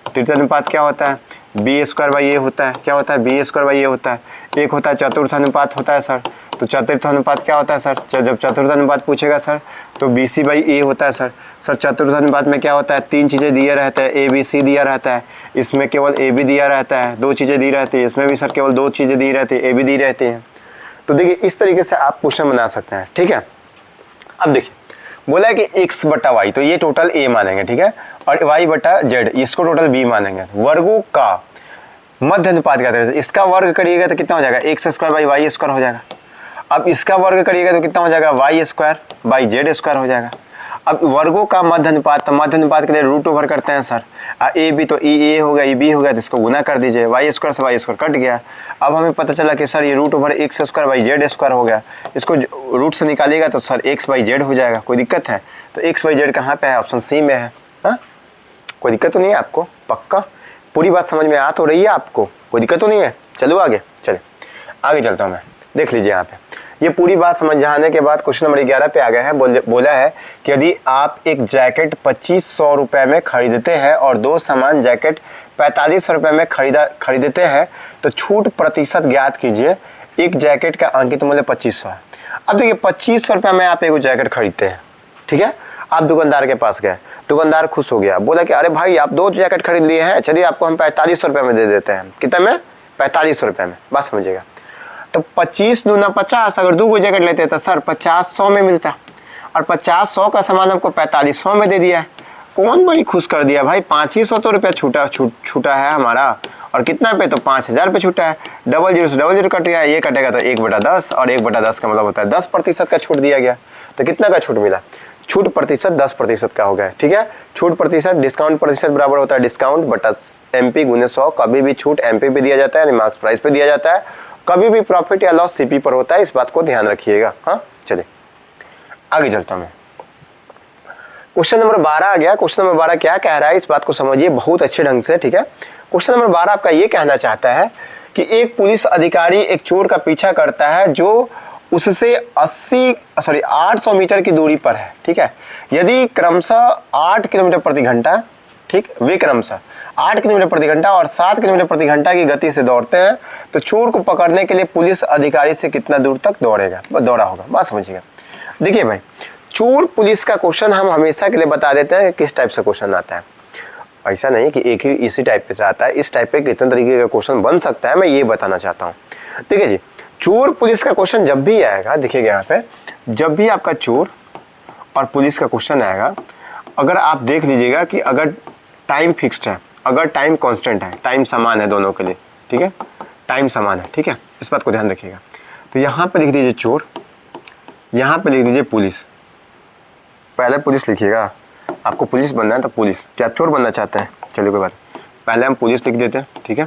तृतीय अनुपात क्या होता है? b² होता है। क्या होता है? b² होता है। एक होता है चतुर्थ अनुपात होता है सर। तो चतुर्थ अनुपात क्या होता है सर? जब चतुर्थ अनुपात पूछेगा सर तो BC/A होता है सर। सर चतुर्थ अनुपात में क्या होता है? 3 चीज़ें दिया रहता है, ABC दिया रहता है, इसमें केवल AB दिया रहता है, 2 चीज़ें दी रहती है, इसमें भी सर केवल 2 चीज़ें दी रहती है, AB दी रहती है। तो देखिए इस तरीके से आप क्वेश्चन बना सकते हैं, ठीक है। अब देखिए बोला है कि x/y, तो ये टोटल A मानेंगे, ठीक है, और y/z इसको टोटल B मानेंगे। वर्गों का मध्य अनुपात क्या है? इसका वर्ग करिएगा तो कितना हो जाएगा? x² हो जाएगा। अब इसका वर्ग करिएगा तो कितना हो जाएगा? y² हो जाएगा। अब वर्गों का मध्य अनुपात, तो मध्य अनुपात के लिए √ओवर करते हैं सर। ए बी तो ए हो गया, ई बी हो गया, तो इसको गुना कर दीजिए। y² से y² कट गया। अब हमें पता चला कि सर ये √x² हो गया। इसको रूट से निकालिएगा तो सर x/z हो जाएगा। कोई दिक्कत है? तो x/z कहाँ पे है? ऑप्शन सी में है। हाँ, कोई दिक्कत तो नहीं है आपको? पक्का पूरी बात समझ में आ तो रही है आपको? कोई दिक्कत तो नहीं है? चलो आगे, चले आगे चलता हूँ मैं। देख लीजिए यहाँ पे ये पूरी बात समझ जाने के बाद क्वेश्चन नंबर 11 पे आ गए हैं। बोला है कि यदि आप एक जैकेट 2500 रुपये में खरीदते हैं और 2 समान जैकेट 4500 रुपये में खरीदते हैं तो छूट प्रतिशत ज्ञात कीजिए। एक जैकेट का अंकित मूल्य 2500 है। अब देखिए 2500 रुपये में आप एक जैकेट खरीदते हैं, ठीक है। आप दुकानदार के पास गए, दुकानदार खुश हो गया, बोला कि अरे भाई आप 2 जैकेट खरीद लिए हैं, चलिए आपको हम 4500 रुपये में दे देते हैं। कितने में? 4500 रुपये में। बात समझिएगा। तो 25 दूना 50, अगर 2 जैकेट लेते तो सर 50 में मिलता, और 50 का सामान आपको 4500 में दे दिया है। कौन बड़ी खुश कर दिया भाई? 500 तो रुपया छूटा है हमारा, और कितना पे? तो 5000 पे छूटा है। 00 से 00 कट गया, ये कटेगा तो 1/10, और 1/10 का मतलब होता है 10% का छूट दिया गया। तो कितना का छूट मिला? छूट प्रतिशत 10% का हो गया, ठीक है। छूट प्रतिशत, डिस्काउंट प्रतिशत बराबर होता है डिस्काउंट बटा MP × 100। कभी भी छूट MP पे दिया जाता है, यानी मार्क्स प्राइस पे दिया जाता है। कभी भी प्रॉफिट या लॉस CP पर होता है, इस बात को ध्यान रखिएगा। हाँ चलिए आगे चलता हूं मैं। क्वेश्चन नंबर 12 आ गया। क्वेश्चन नंबर 12 क्या कह रहा है, इस बात को समझिए बहुत अच्छे ढंग से, ठीक है। क्वेश्चन नंबर 12 आपका ये कहना चाहता है कि एक पुलिस अधिकारी एक चोर का पीछा करता है जो उससे 800 मीटर की दूरी पर है, ठीक है। यदि क्रमशः 8 किलोमीटर प्रति घंटा, ठीक, वे क्रमशः 8 किलोमीटर प्रति घंटा और 7 किलोमीटर प्रति घंटा की गति से दौड़ते हैं तो चोर को पकड़ने के लिए पुलिस अधिकारी से कितना दूर तक दौड़ा होगा। बात समझिएगा। देखिए भाई, चोर पुलिस का क्वेश्चन हम हमेशा के लिए बता देते हैं किस टाइप से क्वेश्चन आता है। ऐसा नहीं कि एक ही इसी टाइप पे आता है, इस टाइप पे कितने तरीके का क्वेश्चन बन सकता है, मैं ये बताना चाहता हूँ। देखिए जी, चोर पुलिस का क्वेश्चन जब भी आएगा, देखिएगा यहाँ पे, जब भी आपका चोर और पुलिस का क्वेश्चन आएगा, अगर आप देख लीजिएगा कि अगर टाइम फिक्स्ड है, अगर टाइम कांस्टेंट है, टाइम समान है दोनों के लिए, ठीक है, टाइम समान है, ठीक है, इस बात को ध्यान रखिएगा। तो यहाँ पे लिख दीजिए चोर, यहाँ पे लिख दीजिए पुलिस, पहले पुलिस लिखिएगा, आपको पुलिस बनना है तो पुलिस। क्या आप चोर बनना चाहते हैं? चलिए कोई बात, पहले हम पुलिस लिख देते हैं, ठीक है,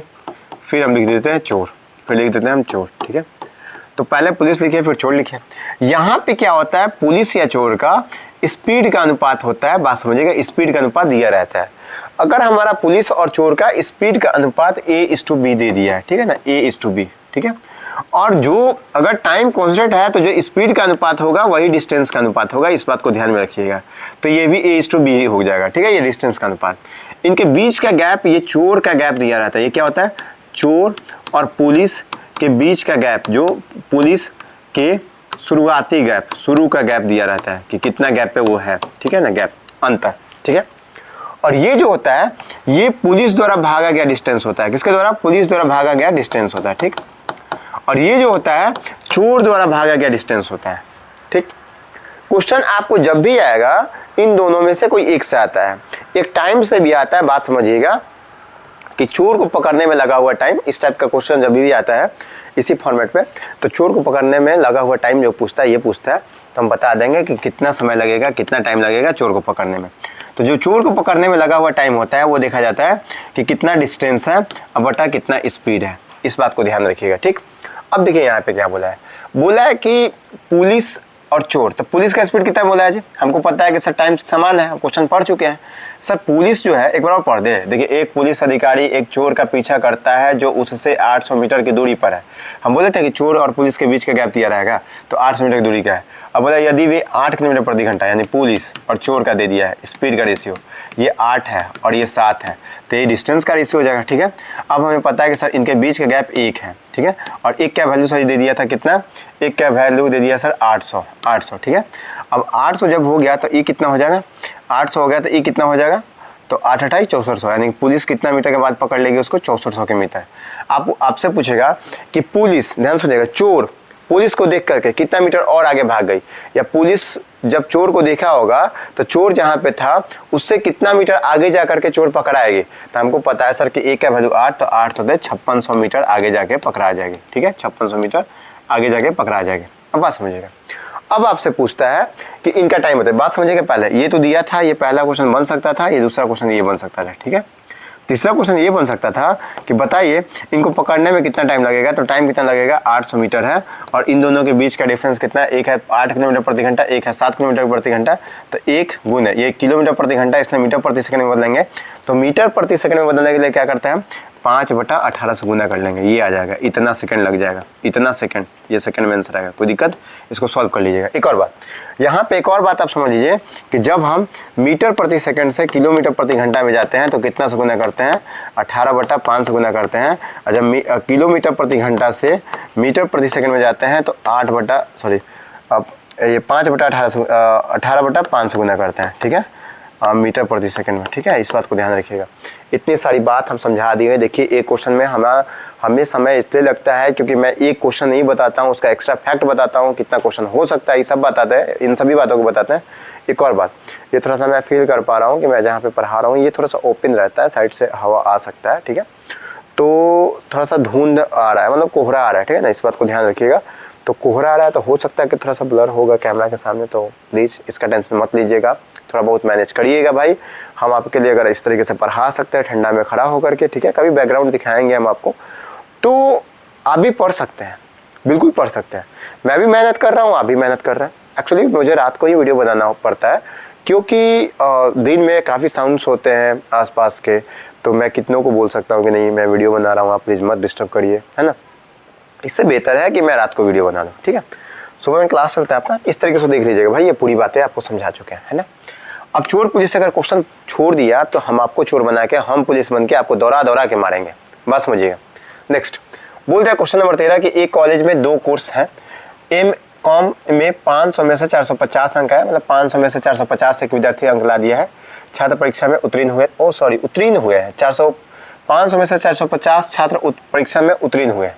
फिर हम लिख देते हैं चोर, फिर लिख देते हैं हम चोर, ठीक है। तो पहले पुलिस लिखिए फिर चोर लिखिए। यहाँ पे क्या होता है, पुलिस या चोर का स्पीड का अनुपात होता है, बात समझिएगा, स्पीड का अनुपात दिया रहता है। अगर हमारा पुलिस और चोर का स्पीड का अनुपात A:B दे दिया है, ठीक है ना, A:B, ठीक है, और जो अगर टाइम कांस्टेंट है तो जो स्पीड का अनुपात होगा वही डिस्टेंस का अनुपात होगा, इस बात को ध्यान में रखिएगा। तो ये भी A:B हो जाएगा, ठीक है, ये डिस्टेंस का अनुपात। इनके बीच का गैप, ये चोर का गैप दिया रहता है, ये क्या होता है, चोर और पुलिस के बीच का गैप, जो पुलिस के शुरुआती गैप, शुरू का गैप दिया रहता है कि कितना गैप पे वो है, ठीक है ना, गैप, अंतर, ठीक है। और ये जो होता है ये पुलिस द्वारा भागा गया डिस्टेंस होता है, किसके द्वारा, पुलिस द्वारा भागा गया डिस्टेंस होता है, ठीक। और ये जो होता है चोर द्वारा भागा गया डिस्टेंस होता है, ठीक। क्वेश्चन आपको जब भी आएगा इन दोनों में से कोई एक से आता है, एक टाइम से भी आता है, बात समझिएगा कि चोर को पकड़ने में लगा हुआ टाइम, इस टाइप का क्वेश्चन जब भी आता है इसी फॉर्मेट पे, तो चोर को पकड़ने में लगा हुआ टाइम जो पूछता है, ये पूछता है, तो हम बता देंगे कि कितना समय लगेगा, कितना टाइम लगेगा चोर को पकड़ने में। तो जो चोर को पकड़ने में लगा हुआ टाइम होता है वो देखा जाता है कि कितना डिस्टेंस है अब बटा कितना स्पीड है, इस बात को ध्यान रखिएगा, ठीक। अब देखिए यहाँ पे क्या बोला है कि पुलिस और चोर, तो पुलिस का स्पीड कितना बोला है जी, हमको पता है कि सर टाइम समान है, क्वेश्चन पढ़ चुके हैं सर। पुलिस जो है, एक बार और पढ़ दे, देखिए, एक पुलिस अधिकारी एक चोर का पीछा करता है जो उससे 800 मीटर की दूरी पर है। हम बोले थे कि चोर और पुलिस के बीच का गैप दिया रहेगा, तो 800 मीटर की दूरी का है। अब बोला यदि वे 8 किलोमीटर प्रति घंटा, यानी पुलिस और चोर का दे दिया है स्पीड का रेशियो, ये 8 है और ये 7 है, तो ये डिस्टेंस का रेशियो हो जाएगा, ठीक है। अब हमें पता है कि सर इनके बीच का गैप 1 है, ठीक है, और एक का वैल्यू सर दे दिया था कितना, एक का वैल्यू दे दिया सर 800, ठीक है। अब 800 जब हो गया तो ये कितना हो जाएगा, 800 हो गया तो ये कितना हो जाएगा, तो 8 8 6400, यानी पुलिस कितना मीटर के बाद पकड़ लेगी उसको, 6400 के मीटर। आपसे पूछेगा कि पुलिस, ध्यान सुनिएगा, चोर पुलिस को देख करके कितना मीटर और आगे भाग गई, या पुलिस जब चोर को देखा होगा तो चोर जहां पे था उससे कितना मीटर आगे जा करके चोर पकड़ाएगी। तो हमको पता है सर कि एक का वैल्यू 8, तो 8 तो 5600 मीटर आगे जाके पकड़ा जाएगी, ठीक है, 5600 मीटर आगे जाके पकड़ा जाएगी। अब बात समझिएगा, अब आपसे पूछता है कि इनका टाइम बताइए, बात समझिएगा, पहले ये तो दिया था, ये पहला क्वेश्चन बन सकता था, ये दूसरा क्वेश्चन ये बन सकता था, ठीक है। तीसरा क्वेश्चन ये बन सकता था कि बताइए इनको पकड़ने में कितना टाइम लगेगा, तो टाइम कितना लगेगा, 800 मीटर है और इन दोनों के बीच का डिफरेंस कितना है, एक है 8 किलोमीटर प्रति घंटा, एक है 7 किलोमीटर प्रति घंटा, तो एक गुण है, ये किलोमीटर प्रति घंटा, इसलिए मीटर प्रति सेकंड में बदलेंगे। तो मीटर प्रति सेकंड में बदलने के लिए क्या करते हैं, 5/18 से गुना कर लेंगे, ये आ जाएगा, इतना सेकंड लग जाएगा, इतना सेकंड, ये सेकंड में आंसर आएगा, कोई दिक्कत, इसको सॉल्व कर लीजिएगा। एक और बात, यहाँ पे एक और बात आप समझ लीजिए कि जब हम मीटर प्रति सेकंड से किलोमीटर प्रति घंटा में जाते हैं तो कितना से गुना करते हैं, 18/5 से गुना करते हैं, और जब किलोमीटर प्रति घंटा से मीटर प्रति सेकंड में जाते हैं तो 18/5 से गुना करते हैं, ठीक है, मीटर प्रति सेकंड में, ठीक है, इस बात को ध्यान रखिएगा। इतनी सारी बात हम समझा दिए। देखिए एक क्वेश्चन में हमें समय इसलिए लगता है क्योंकि मैं एक क्वेश्चन नहीं बताता हूँ, उसका एक्स्ट्रा फैक्ट बताता हूँ, कितना क्वेश्चन हो सकता है, ये सब बताते हैं, इन सभी बातों को बताते हैं। एक और बात, ये थोड़ा सा मैं फील कर पा रहा हूँ कि मैं जहाँ पे पढ़ा रहा हूँ ये थोड़ा सा ओपन रहता है, साइड से हवा आ सकता है, ठीक है, तो थोड़ा सा धुंध आ रहा है, मतलब कोहरा आ रहा है, ठीक है ना, इस बात को ध्यान रखिएगा। तो कोहरा आ रहा है तो हो सकता है कि थोड़ा सा ब्लर होगा कैमरा के सामने, तो प्लीज़ इसका टेंशन मत लीजिएगा, थोड़ा बहुत मैनेज करिएगा भाई। हम आपके लिए अगर इस तरीके से पढ़ा सकते हैं ठंडा में खड़ा होकर के, ठीक है, कभी बैकग्राउंड दिखाएंगे हम आपको, तो आप भी पढ़ सकते हैं, बिल्कुल पढ़ सकते हैं। मैं भी मेहनत कर रहा हूँ, आप भी मेहनत कर रहे हैं। एक्चुअली मुझे रात को ही वीडियो बनाना पड़ता है क्योंकि दिन में काफ़ी साउंड्स होते हैं आसपास के, तो मैं कितनों को बोल सकता हूँ कि नहीं मैं वीडियो बना रहा हूँ, आप प्लीज़ मत डिस्टर्ब करिए, है ना। इससे बेहतर है कि मैं रात को वीडियो बना लूँ, ठीक है। सुबह में क्लास चलता है अपना, इस तरीके से देख लीजिएगा भाई, ये पूरी बातें आपको समझा चुके हैं, है ना। अब चोर पुलिस से अगर क्वेश्चन छोड़ दिया तो हम आपको चोर बना के, हम पुलिस बन के आपको दौड़ा के मारेंगे, बस समझिएगा। नेक्स्ट बोल रहा है क्वेश्चन नंबर 13 कि एक कॉलेज में 2 कोर्स हैं, M.Com में 500 में से 450 अंक है, मतलब 500 में से 450 एक विद्यार्थी अंक ला दिया है, छात्र परीक्षा में उत्तीर्ण हुए हैं, 500 में से 450 छात्र परीक्षा में उत्तीर्ण हुए हैं,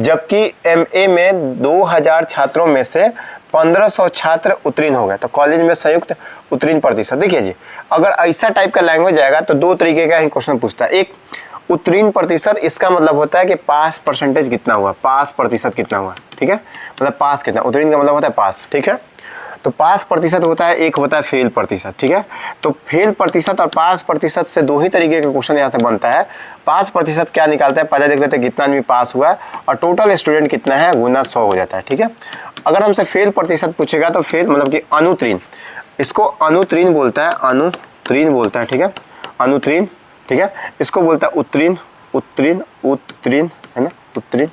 जबकि MA में 2000 छात्रों में से 1500 छात्र उत्तीर्ण हो गए, तो कॉलेज में संयुक्त उत्तीर्ण प्रतिशत। देखिए जी, अगर ऐसा टाइप का लैंग्वेज आएगा तो 2 तरीके का ही क्वेश्चन पूछता है। एक उत्तीर्ण प्रतिशत, इसका मतलब होता है कि पास परसेंटेज कितना हुआ, पास प्रतिशत कितना हुआ, ठीक है, मतलब पास कितना, उत्तीर्ण का मतलब होता है पास, ठीक है। तो पास प्रतिशत होता है, एक होता है फेल प्रतिशत, ठीक है। तो फेल प्रतिशत और पास प्रतिशत से दो ही तरीके का क्वेश्चन यहाँ से बनता है। पास प्रतिशत क्या निकालता है, पहले देख लेते हैं कितना आदमी पास हुआ है और टोटल स्टूडेंट कितना है, गुना 100 हो जाता है, ठीक है। अगर हमसे फेल प्रतिशत पूछेगा तो फेल मतलब कि अनुत्तीर्ण, इसको अनुत्तीर्ण बोलता है, अनुत्तीर्ण बोलता है, ठीक है, अनुत्तीर्ण, ठीक है। इसको बोलता है उत्तीर्ण, उत्तीर्ण, उत्तीर्ण, है ना, उत्तीर्ण,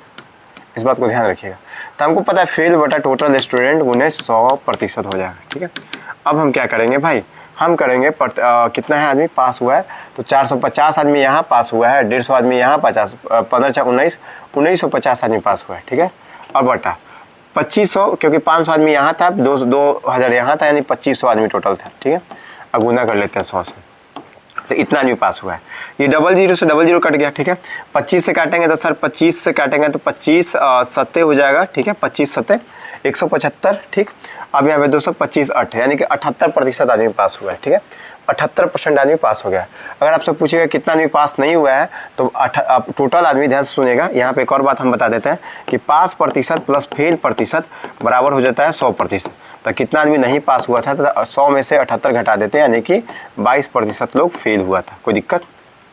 इस बात को ध्यान रखिएगा। तो हमको पता है फेल बटा टोटल स्टूडेंट गुने 100% हो जाएगा, ठीक है। अब हम क्या करेंगे भाई, हम करेंगे कितना है आदमी पास हुआ है, तो 450 आदमी यहाँ पास हुआ है, 150 आदमी यहाँ 50, 15 1950 आदमी पास हुआ है, ठीक है। और बटा 2500, क्योंकि 500 आदमी यहाँ था, 2000 यहाँ था, यानी 2500 आदमी टोटल था, ठीक है। अब गुना कर लेते हैं 100 से, तो इतना आदमी पास हुआ है। ये 00 से 00 कट गया, ठीक है। 25 से काटेंगे तो सर 25 से काटेंगे तो 25 सत्ते हो जाएगा, ठीक है, 25 सत्ते 175, ठीक। अब यहाँ पे 225 8, यानी कि 78% आदमी पास हुआ है, ठीक है, 78% आदमी पास हो गया। अगर आपसे पूछेगा कितना आदमी पास नहीं हुआ है, तो टोटल आदमी, ध्यान से सुनेगा, यहाँ पे एक और बात हम बता देते हैं कि पास प्रतिशत प्लस फेल प्रतिशत बराबर हो जाता है 100%। तो कितना आदमी नहीं पास हुआ था, तो 100 में से 78 घटा देते हैं, यानी कि 22% लोग फेल हुआ था। कोई दिक्कत,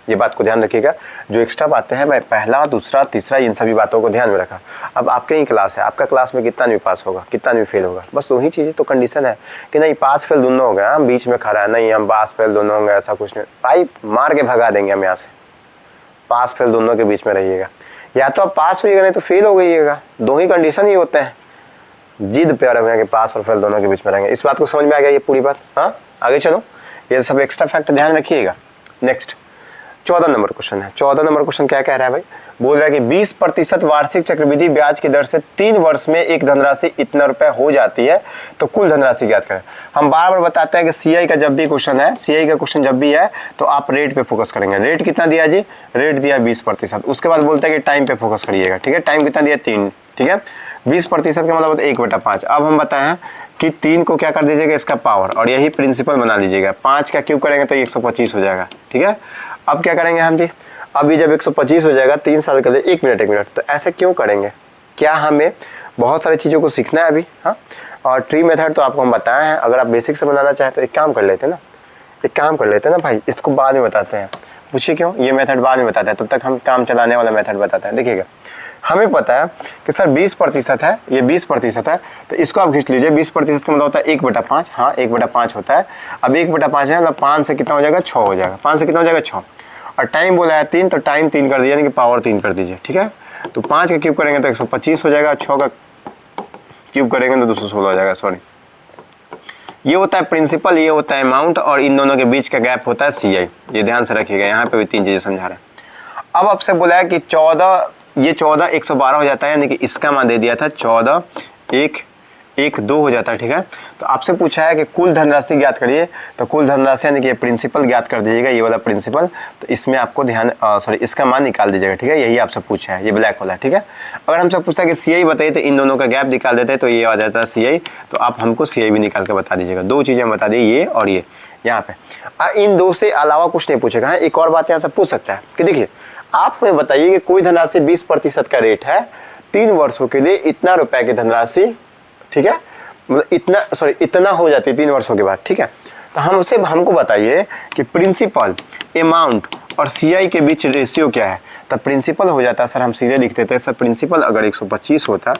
ये बात को ध्यान रखिएगा। जो एक्स्ट्रा बातें हैं मैं पहला, दूसरा, तीसरा, इन सभी बातों को ध्यान में रखा। अब आपके ही क्लास है, आपका क्लास में कितना आदमी पास होगा, कितना आदमी फेल होगा, बस दो ही चीज़ें तो कंडीशन है कि नहीं पास फेल दोनों हो गए, हम बीच में खड़ा है, नहीं हम पास फेल दोनों होंगे, ऐसा कुछ नहीं भाई, मार के भगा देंगे हम यहाँ से। पास फेल दोनों के बीच में रहिएगा, या तो आप पास होइएगा नहीं तो फेल हो गइएगा, दो ही कंडीशन ही होते हैं। जिद पे रहे कि पास और फेल दोनों के बीच में रहेंगे। इस बात को समझ में आ गया ये पूरी बात। हाँ, आगे चलो, ये सब एक्स्ट्रा फैक्ट ध्यान रखिएगा। नेक्स्ट 14 नंबर क्वेश्चन है। 14 नंबर क्वेश्चन क्या कह रहा है भाई, बोल रहा है कि 20% वार्षिक चक्रवृद्धि ब्याज की दर से 3 वर्ष में एक धनराशि इतना रुपए हो जाती है, तो कुल धनराशि ज्ञात करें। हम बार बार बताते हैं कि सीआई का जब भी क्वेश्चन है, सीआई का क्वेश्चन जब भी है तो आप रेट पे फोकस करेंगे। रेट कितना दिया जी, रेट दिया 20%। उसके बाद बोलता है कि टाइम पे फोकस करिएगा, ठीक है। टाइम कितना दिया 3, ठीक है। 20% का मतलब होता है 1/5। अब हम बताए हैं कि 3 को क्या कर दीजिएगा, इसका पावर, और यही प्रिंसिपल बना लीजिएगा। 5 का क्यूब करेंगे तो 125 हो जाएगा, ठीक है। अब क्या करेंगे हम जी, अभी जब 125 हो जाएगा 3 साल के लिए, 1 मिनट, तो ऐसे क्यों करेंगे, क्या हमें बहुत सारी चीज़ों को सीखना है अभी। हाँ, और ट्री मेथड तो आपको हम बताए हैं। अगर आप बेसिक से बनाना चाहें तो एक काम कर लेते हैं ना, एक काम कर लेते हैं ना भाई, इसको बाद में बताते हैं। पूछिए क्यों, ये मेथड बाद में बताते हैं, तब तक हम काम चलाने वाला मेथड बताते हैं। देखिएगा, हमें पता है कि सर 20% है, ये 20% है, तो इसको आप खींच लीजिए। 20% का मतलब होता है 1/5। हाँ, 1/5 होता है। अब 1/5 है मतलब 5 से कितना हो जाएगा, 6 हो जाएगा। 5 से कितना हो जाएगा, 6। और टाइम बोला है 3, तो टाइम 3 कर दीजिए, यानी कि पावर 3 कर दीजिए, ठीक है। तो 5 का क्यूब करेंगे तो 125 हो जाएगा, 6 का क्यूब करेंगे तो 216 हो जाएगा। सॉरी, ये होता है प्रिंसिपल, ये होता है अमाउंट, और इन दोनों के बीच का गैप होता है सीआई। ये ध्यान से रखिएगा, यहाँ पे भी 3 चीजें समझा रहे हैं। अब आपसे बोला है कि 14, ये 14 112 हो जाता है, यानी कि इसका मान दे दिया था 14 1 2 हो जाता है, ठीक है। तो आपसे पूछा है कि कुल धनराशि ज्ञात करिए, तो कुल धनराशि यानी कि प्रिंसिपल ज्ञात कर दीजिएगा, ये वाला प्रिंसिपल। तो इसमें आपको ध्यान, सॉरी, इसका मान निकाल दीजिएगा, ठीक है। यही आपसे पूछा है, ये ब्लैक वाला, ठीक है। अगर हमसे पूछता है कि सीआई बताइए, तो इन दोनों का गैप निकाल देते हैं, तो ये आ जाता है सीआई। तो आप हमको सीआई भी निकाल के बता दीजिएगा। 2 चीजें बता दी, ये और ये यहाँ पे। इन 2 से अलावा कुछ नहीं पूछेगा। एक और बात यहाँ से पूछ सकता है कि देखिए, आप हमें बताइए कि कोई धनराशि 20% का रेट है, 3 वर्षों के लिए इतना रुपए की धनराशि, ठीक है, मतलब इतना हो जाती है 3 वर्षों के बाद, ठीक है। तो हमको बताइए कि प्रिंसिपल, अमाउंट और सीआई के बीच रेशियो क्या है। तो प्रिंसिपल हो जाता है, सर हम सीधे लिख देते हैं सर, प्रिंसिपल अगर 125 होता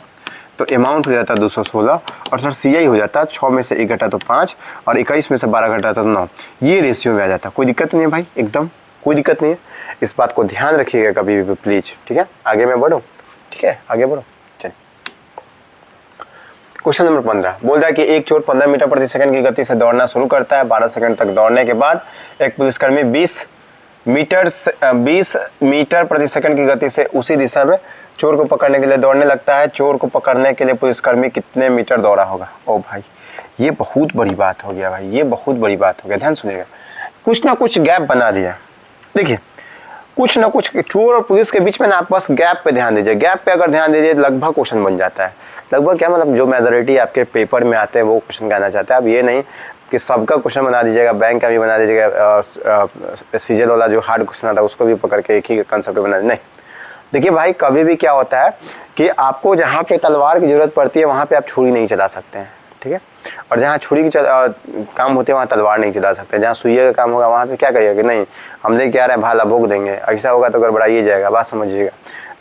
तो अमाउंट हो जाता 216, और सर सीआई हो जाता 6 में से 1 घटा तो 5, और 21 में से 12 घटा तो 9। ये रेशियो में आ जाता। कोई दिक्कत नहीं है भाई, एकदम कोई दिक्कत नहीं है। इस बात को ध्यान रखिएगा कभी भी प्लीज, ठीक है। आगे मैं बढ़ूँ, ठीक है, आगे बढ़ो। चलिए, क्वेश्चन नंबर 15 बोल रहा है कि एक चोर 15 मीटर प्रति सेकंड की गति से दौड़ना शुरू करता है। 12 सेकंड तक दौड़ने के बाद एक पुलिसकर्मी 20 मीटर प्रति सेकंड की गति से उसी दिशा में चोर को पकड़ने के लिए दौड़ने लगता है। चोर को पकड़ने के लिए पुलिसकर्मी कितने मीटर दौड़ा होगा। ओ भाई, ये बहुत बड़ी बात हो गया भाई, ये बहुत बड़ी बात हो गया। ध्यान सुनिएगा, कुछ ना कुछ गैप बना दिया। देखिए, कुछ ना कुछ चोर और पुलिस के बीच में ना, आप बस गैप पे ध्यान दीजिए। गैप पे अगर ध्यान दीजिए लगभग क्वेश्चन बन जाता है। लगभग क्या मतलब, जो मेजॉरिटी आपके पेपर में आते हैं वो क्वेश्चन कहना चाहता है। अब ये नहीं कि सबका क्वेश्चन बना दीजिएगा, बैंक का भी बना दीजिएगा, सीजल वाला जो हार्ड क्वेश्चन आता है उसको भी पकड़ के एक ही कंसेप्ट बना नहीं। देखिए भाई, कभी भी क्या होता है कि आपको जहाँ पे तलवार की ज़रूरत पड़ती है वहाँ पे आप छुरी नहीं चला सकते हैं, ठीक है। और जहाँ छुरी की काम होती है वहाँ तलवार नहीं चला सकते। जहाँ सुइया का काम होगा वहाँ पे क्या कहिएगा कि नहीं हम लेके आ रहे हैं, भाला भोग देंगे, ऐसा होगा तो गड़बड़ाइए जाएगा, बात समझिएगा।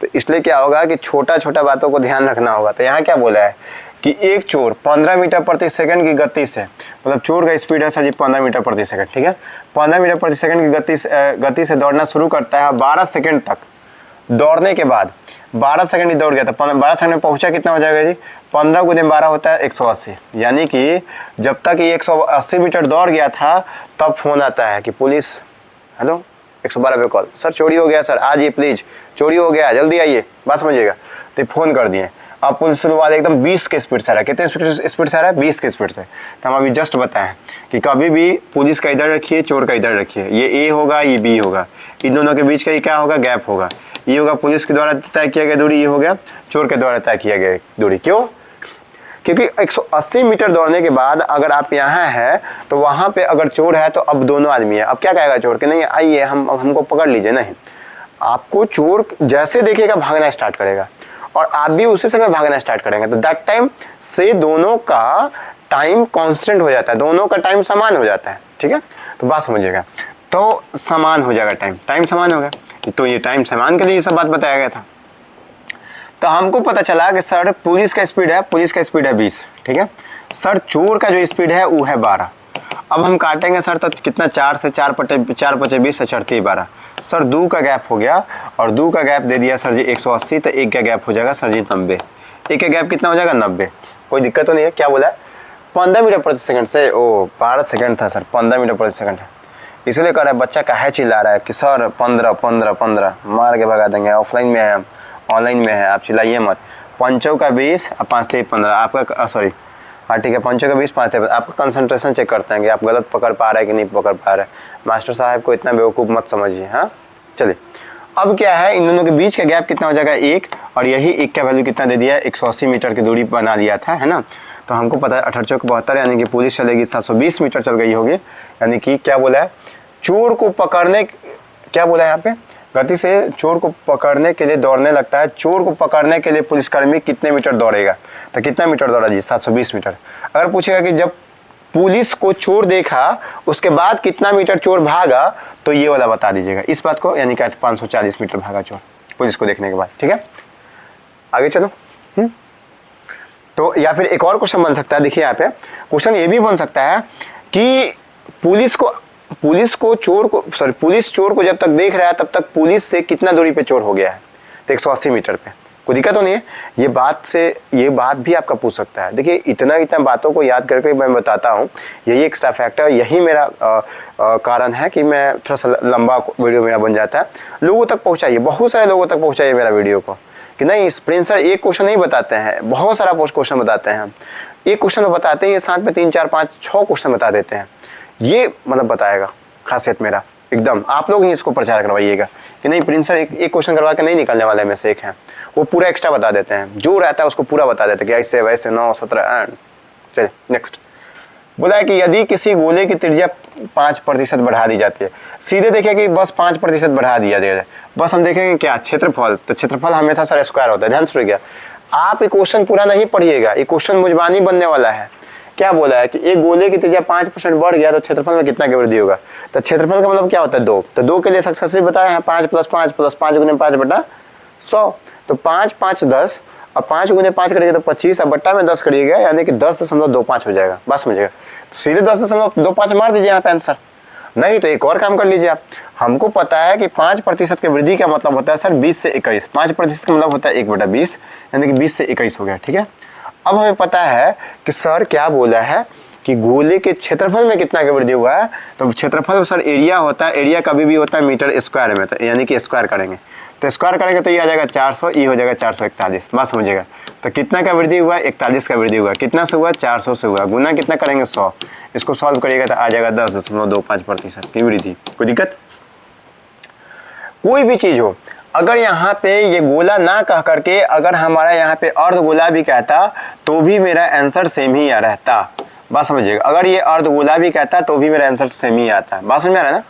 तो इसलिए क्या होगा कि छोटा छोटा बातों को ध्यान रखना होगा। तो यहाँ क्या बोला है कि एक चोर 15 मीटर प्रति सेकंड की गति से, मतलब चोर का स्पीड है सर जी 15 मीटर प्रति सेकंड, ठीक है। 15 मीटर प्रति सेकंड की गति से दौड़ना शुरू करता है। 12 सेकंड तक दौड़ने के बाद 12 सेकंड ही दौड़ गया था, 12 सेकंड में पहुंचा कितना हो जाएगा जी, 15 गुने 12 होता है 180। यानी कि जब तक ये 180 मीटर दौड़ गया था तब फोन आता है कि पुलिस, हेलो 112 पे कॉल, सर चोरी हो गया, सर आ जाइए प्लीज, चोरी हो गया जल्दी आइए, बात समझिएगा। तो फ़ोन कर दिए। अब पुलिस वाले एकदम 20 के स्पीड से आ रहा है। कितने स्पीड से आ रहा है? 20 के स्पीड से। तो हम अभी जस्ट बताएं कि कभी भी पुलिस का इधर रखिए, चोर का इधर रखिए, ये ए होगा ये बी होगा, इन दोनों के बीच का ये क्या होगा, गैप होगा। ये होगा पुलिस के द्वारा तय किया गया दूरी, ये हो गया चोर के द्वारा तय किया गया दूरी। क्यों? क्योंकि 180 मीटर दौड़ने के बाद अगर आप यहाँ हैं तो वहाँ पे अगर चोर है तो अब दोनों आदमी है। अब क्या कहेगा चोर कि नहीं आइए हमको पकड़ लीजिए, नहीं, आपको चोर जैसे देखेगा भागना स्टार्ट करेगा और आप भी उसी समय भागना स्टार्ट करेंगे। तो दैट टाइम से दोनों का टाइम कांस्टेंट हो जाता है, दोनों का टाइम समान हो जाता है, ठीक है। तो बात समझिएगा, तो समान हो जाएगा, टाइम समान होगा। तो ये टाइम समान के लिए ये सब बात बताया गया था। तो हमको पता चला कि सर पुलिस का स्पीड है 20, ठीक है। सर चोर का जो स्पीड है वो है 12। अब हम काटेंगे सर तो कितना, 4 से 4 पचे 20 से चढ़ती है 12। सर 2 का गैप हो गया और 2 का गैप दे दिया सर जी 180, तो 1 का गैप हो जाएगा सर जी 90। 1 का गैप कितना हो जाएगा 90। कोई दिक्कत तो नहीं है? क्या बोला है? 15 मीटर प्रति सेकंड से, ओ 12 सेकंड था सर, 15 मीटर प्रति सेकंड है। इसलिए कह रहा है बच्चा काहे चिल्ला रहा है कि सर 15 मार के भगा देंगे, ऑफलाइन में है, ऑनलाइन में है, आप चिल्लाइए मत। 5 का 20 और 5 से 15 आपका, सॉरी हाँ ठीक है, 5 का 20 5 से 15 आपका कंसंट्रेशन चेक करते हैं कि आप गलत पकड़ पा रहे हैं कि नहीं पकड़ पा रहे हैं। मास्टर साहब को इतना बेवकूफ़ मत समझिए। हाँ चलिए, अब क्या है, इन दोनों के बीच का गैप कितना हो जाएगा 1, और यही 1 का वैल्यू कितना दे दिया है, 180 मीटर की दूरी बना लिया था, है ना। तो हमको पता है 18 चौक 72, यानी कि पुलिस चलेगी 720 मीटर चल गई होगी। यानी कि क्या बोला है, चोर को पकड़ने, क्या बोला है यहाँ पे, गति से चोर को पकड़ने के लिए दौड़ने लगता है। चोर को पकड़ने के लिए पुलिसकर्मी कितने मीटर दौड़ेगा? तो कितना मीटर दौड़ा जी? 720 मीटर। अगर पूछेगा कि जब पुलिस को चोर देखा उसके बाद कितना मीटर चोर भागा, तो ये वाला बता दीजिएगा इस बात को, यानी कि 540 मीटर भागा चोर पुलिस को देखने के बाद, ठीक है। आगे चलो। तो या फिर एक और क्वेश्चन बन सकता है, देखिए यहाँ पे क्वेश्चन ये भी बन सकता है कि पुलिस चोर को जब तक देख रहा है तब तक पुलिस से कितना दूरी पे चोर हो गया है? तो 180 मीटर पे। कोई दिक्कत तो नहीं है? ये बात भी आपका पूछ सकता है। देखिए इतना बातों को याद करके मैं बताता हूँ, यही एक्स्ट्रा फैक्टर, यही मेरा कारण है कि मैं थोड़ा सा लंबा वीडियो मेरा बन जाता है। लोगों तक पहुँचाइए, बहुत सारे लोगों तक पहुँचाइए मेरा वीडियो को, कि नहीं प्रिंस सर एक क्वेश्चन नहीं बताते हैं, बहुत सारा क्वेश्चन बताते हैं। एक क्वेश्चन बताते हैं, ये साथ में 3 4 5 6 क्वेश्चन बता देते हैं। ये मतलब बताएगा खासियत मेरा एकदम। आप लोग ही इसको प्रचार करवाइएगा कि नहीं प्रिंस सर एक क्वेश्चन करवा के नहीं निकलने वाले में से एक है, वो पूरा एक्स्ट्रा बता देते हैं, जो रहता है उसको पूरा बता देते हैं कि ऐसे वैसे 9 17 एंड। चलिए नेक्स्ट। बोला है कि यदि किसी गोले की त्रिज्या 5% बढ़ा दी जाती है, सीधे देखिए कि बस 5% बढ़ा दिया जाए, बस हम देखेंगे क्या क्षेत्रफल। तो क्षेत्रफल हमेशा सर स्क्वायर होता है, ध्यान से सुनिएगा। आप ये क्वेश्चन पूरा नहीं पढ़िएगा, ये क्वेश्चन मुजबानी बनने वाला है। क्या बोला है कि एक गोले की त्रिज्या 5% बढ़ गया तो क्षेत्रफल में कितना की वृद्धि होगा? तो क्षेत्रफल का मतलब क्या होता है? 2। तो 2 के लिए सक्सेसफुली बताया है 5 + 5 + 5 × 5 / 100। तो 5 5 10 और 5 × 5 करिएगा तो 25 और बट्टा में 10 करिएगा, यानी कि 10.25 हो जाएगा। बस समझिएगा। तो सीधे 10.25 मार दीजिए यहाँ पे आंसर। नहीं तो एक और काम कर लीजिए आप। हमको पता है कि 5% की वृद्धि का मतलब होता है सर 20 से 21। 5% का मतलब होता है 1/20, यानी कि 20 से 21 हो गया, ठीक है। अब हमें पता है कि सर क्या बोला है कि गोले के क्षेत्रफल में कितना की वृद्धि हुआ है। तो क्षेत्रफल सर एरिया होता है, एरिया कभी भी होता है मीटर स्क्वायर में, तो यानी कि स्क्वायर करेंगे, तो स्क्वायर करेंगे तो ये आ जाएगा 400, ये हो जाएगा 441। बात समझिएगा। तो कितना का वृद्धि हुआ? 41 का वृद्धि हुआ। कितना से हुआ? 400 से हुआ। गुना कितना करेंगे? 100। इसको सॉल्व करिएगा तो आ जाएगा 10.25% की वृद्धि। कोई दिक्कत? कोई भी चीज हो, अगर यहाँ पे ये गोला ना कह करके अगर हमारा यहाँ पे अर्धगोला भी कहता तो भी मेरा आंसर सेम ही रहता। बात समझिएगा। अगर ये अर्धगोला भी कहता है तो भी मेरा आंसर सेम ही आता है। बात समझ में आ रहा है ना?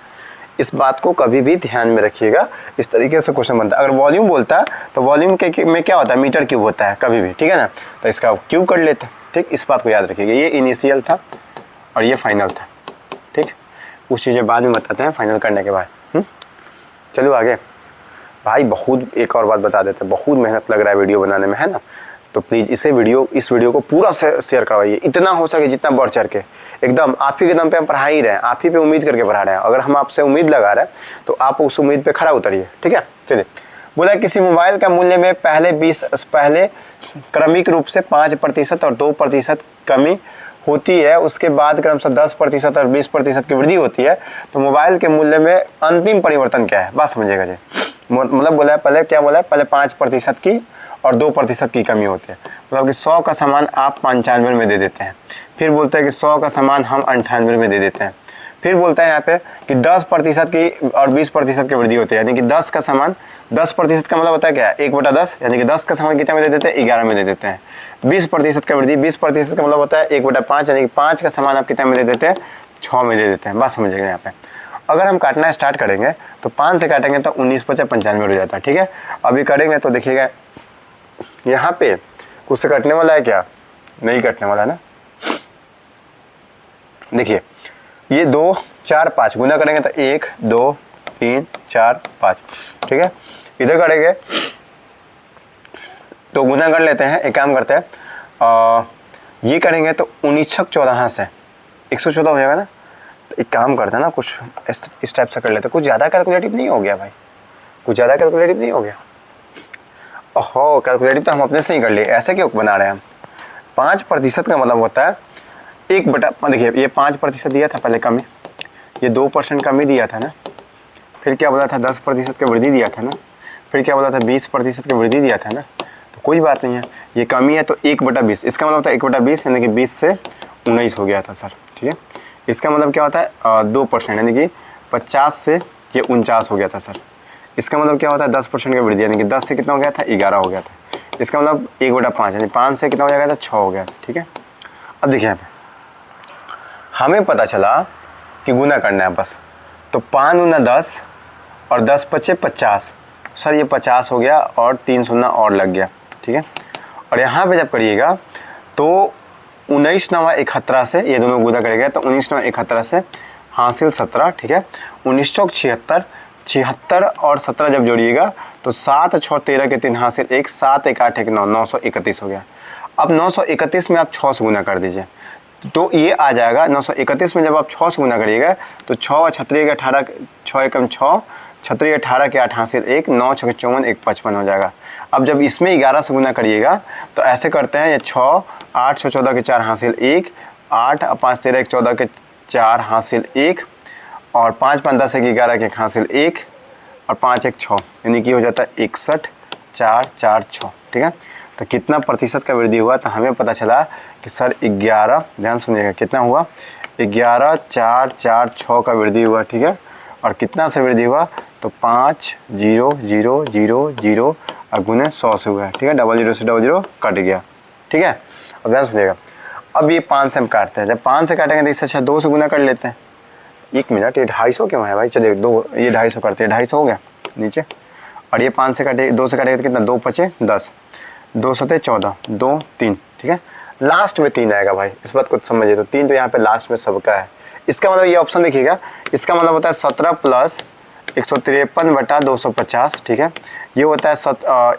इस बात को कभी भी ध्यान में रखिएगा, इस तरीके से क्वेश्चन बनता है। अगर वॉल्यूम बोलता है तो वॉल्यूम के में क्या होता है, मीटर क्यूब होता है कभी भी, ठीक है ना, तो इसका क्यूब कर लेते हैं, ठीक। इस बात को याद रखिएगा। ये इनिशियल था और ये फाइनल था, ठीक। कुछ चीज़ें बाद में बताते हैं फाइनल करने के बाद। चलो आगे भाई, बहुत एक और बात बता देते हैं, बहुत मेहनत लग रहा है वीडियो बनाने में, है ना, तो प्लीज़ इस वीडियो को पूरा शेयर करवाइए, इतना हो सके जितना बढ़ चढ़ के, एकदम आप ही के दम पे हम पढ़ा ही रहे हैं, आप ही पे उम्मीद करके पढ़ा रहे हैं। अगर हम आपसे उम्मीद लगा रहे हैं तो आप उस उम्मीद पे खरा उतरिए, ठीक है। चलिए, बोला किसी मोबाइल का मूल्य में पहले क्रमिक रूप से 5% और 2% कमी होती है, उसके बाद क्रमशः 10% और 20% की वृद्धि होती है, तो मोबाइल के मूल्य में अंतिम परिवर्तन क्या है? बात समझिएगा जी। मतलब बोला है पहले, क्या बोला है, पहले 5% की और 2% की कमी होती है, मतलब कि 100 का सामान आप 95 में दे देते हैं, फिर बोलते हैं कि 100 का सामान हम 98 में दे देते हैं, फिर बोलता है यहाँ पे कि 10% की और 20% की वृद्धि होती है, यानी कि 10 का सामान 10% का मतलब होता है क्या, 1/10, यानी कि 10 का सामान कितने में दे देते हैं, 11 में दे देते हैं। 20% का वृद्धि, 20% का मतलब होता है 1/5, यानी कि 5 का सामान आप कितने में दे देते हैं, 6 में दे देते हैं। बात समझिएगा यहाँ पे। अगर हम काटना स्टार्ट करेंगे तो 5 से काटेंगे तो 19 × 5 = 95 हो जाता है, ठीक है। अभी करेंगे तो देखिएगा यहाँ पे कुछ से कटने वाला है क्या, नहीं कटने वाला है ना। देखिए ये 2 4 5 गुना करेंगे तो 1 2 3 4 5, ठीक है। इधर करेंगे तो गुना कर लेते हैं, एक काम करते हैं, ये करेंगे तो 19 × 14 से 114 हो जाएगा ना। तो एक काम करते हैं ना, कुछ इस टाइप से कर लेते हैं, कुछ ज़्यादा कैलकुलेटिव नहीं हो गया भाई, कुछ ज़्यादा कैलकुलेटिव नहीं हो गया। ओहो, कैलकुलेटिव तो हम अपने से ही कर लिए, ऐसे क्यों बना रहे हैं हम। 5% का मतलब होता है 1/, देखिए ये 5% दिया था पहले कमी, ये 2% कमी दिया था ना, फिर क्या बोला था 10% का वृद्धि दिया था ना, फिर क्या बोला था 20% का वृद्धि दिया था ना, तो कोई बात नहीं है, ये कमी है तो 1/20, इसका मतलब होता है 1/20, यानी कि 20 से 19 हो गया था सर, ठीक है। इसका मतलब क्या होता है 2%, यानी कि 50 से ये 49 हो गया था सर। इसका मतलब क्या होता है 10% का वृद्धि, यानी कि 10 से कितना हो गया था, 11 हो गया था। इसका मतलब 1/5, यानी 5 से कितना हो जाएगा था, 6 हो गया था, ठीक है। अब देखिए यहाँ पे हमें पता चला कि गुना करना है बस, तो 5 × 10 और 10 × 5 = 50, सर ये 50 हो गया और 3 शून्य और लग गया, ठीक है। और यहाँ पे जब करिएगा तो 19 × 9 = 71 से ये दोनों गुना करेगा तो 19 × 9 = 71 से हासिल 17, ठीक है। 19 चौक 76, 76 और 17 जब जोड़िएगा तो 7 × 6 = 13 के 3 हासिल 1, 7 1 8 1 9, 931 हो गया। अब 931 में आप 6 से गुना कर दीजिए तो ये आ जाएगा 931 में जब आप 6 से गुना करिएगा तो 6 और 36 के 18, 6 एकम 6, 36 18 के 8 हासिल 1, 9 6 54 1 55 हो जाएगा। अब जब इसमें 11 से गुना करिएगा तो ऐसे करते हैं, ये 6 8 6 14 के 4 हासिल 1, 8 5 13 1 14 के 4 हासिल 1, और 5 5 10 1 11 के 1 हासिल 1, और 5 1 6, यानी कि हो जाता है 61 4 4 6, ठीक है। तो कितना प्रतिशत का वृद्धि हुआ, तो हमें पता चला कि सर 11, ध्यान सुनिएगा कितना हुआ, 11 4 4 6 का वृद्धि हुआ, ठीक है। और कितना से वृद्धि हुआ, तो 5 0 0 0 0 और गुने 100 से हुआ है, ठीक है। 00 से 00 कट गया, ठीक है। अब ध्यान सुनिएगा, अब ये 5 से हम काटते हैं, जब 5 से काटेंगे तो इससे अच्छा 2 से गुना कर लेते हैं। 1 मिनट, ये 250 क्यों है भाई, चलिए 2, ये 250 करते हैं, 250 हो गया नीचे, और ये 5 से काटे 2 से काटेंगे तो कितना, 2 5 10, 2 7 14, 2 3, ठीक है। लास्ट में 3 आएगा भाई, इस बात को समझिए, तो 3 तो यहाँ पे लास्ट में सबका है। इसका मतलब ये ऑप्शन देखिएगा, इसका मतलब होता है 17 + 153/250, ठीक है। ये होता है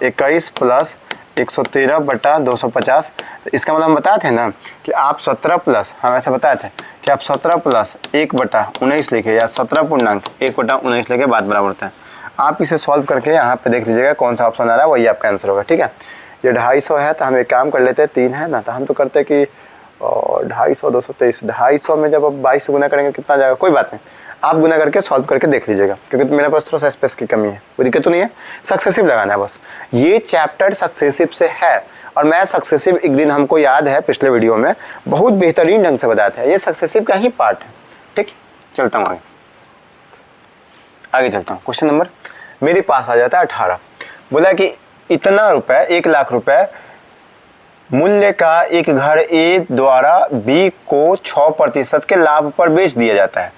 21 + 113/250। तो इसका मतलब हम बताए थे ना कि आप 17 प्लस, हम ऐसा बताए थे कि आप 17 + 1/19 लिखे या 17.1/19 लिखे, बात बराबर होता है। आप इसे सॉल्व करके यहाँ पे देख लीजिएगा कौन सा ऑप्शन आ रहा है, वही आपका आंसर होगा, ठीक है। ये 250 है तो हम एक काम कर लेते हैं, 3 है ना, तो हम तो करते हैं कि 250 223, 250 में जब आप 22 से गुना करेंगे कितना जाएगा, कोई बात नहीं, आप गुना करके सॉल्व करके देख लीजिएगा, क्योंकि मेरे पास थोड़ा सा स्पेस की कमी है, कोई दिक्कत तो नहीं है। सक्सेसिव लगाना है बस, ये चैप्टर सक्सेसिव से है, और मैं सक्सेसिव एक दिन हमको याद है पिछले वीडियो में बहुत बेहतरीन ढंग से बताया था, ये सक्सेसिव का ही पार्ट है, ठीक। चलता हूँ आगे चलता हूँ। क्वेश्चन नंबर मेरे पास आ जाता है 18। बोला कि इतना रुपए, 1 लाख रुपए मूल्य का एक घर ए द्वारा बी को 6% के लाभ पर बेच दिया जाता है।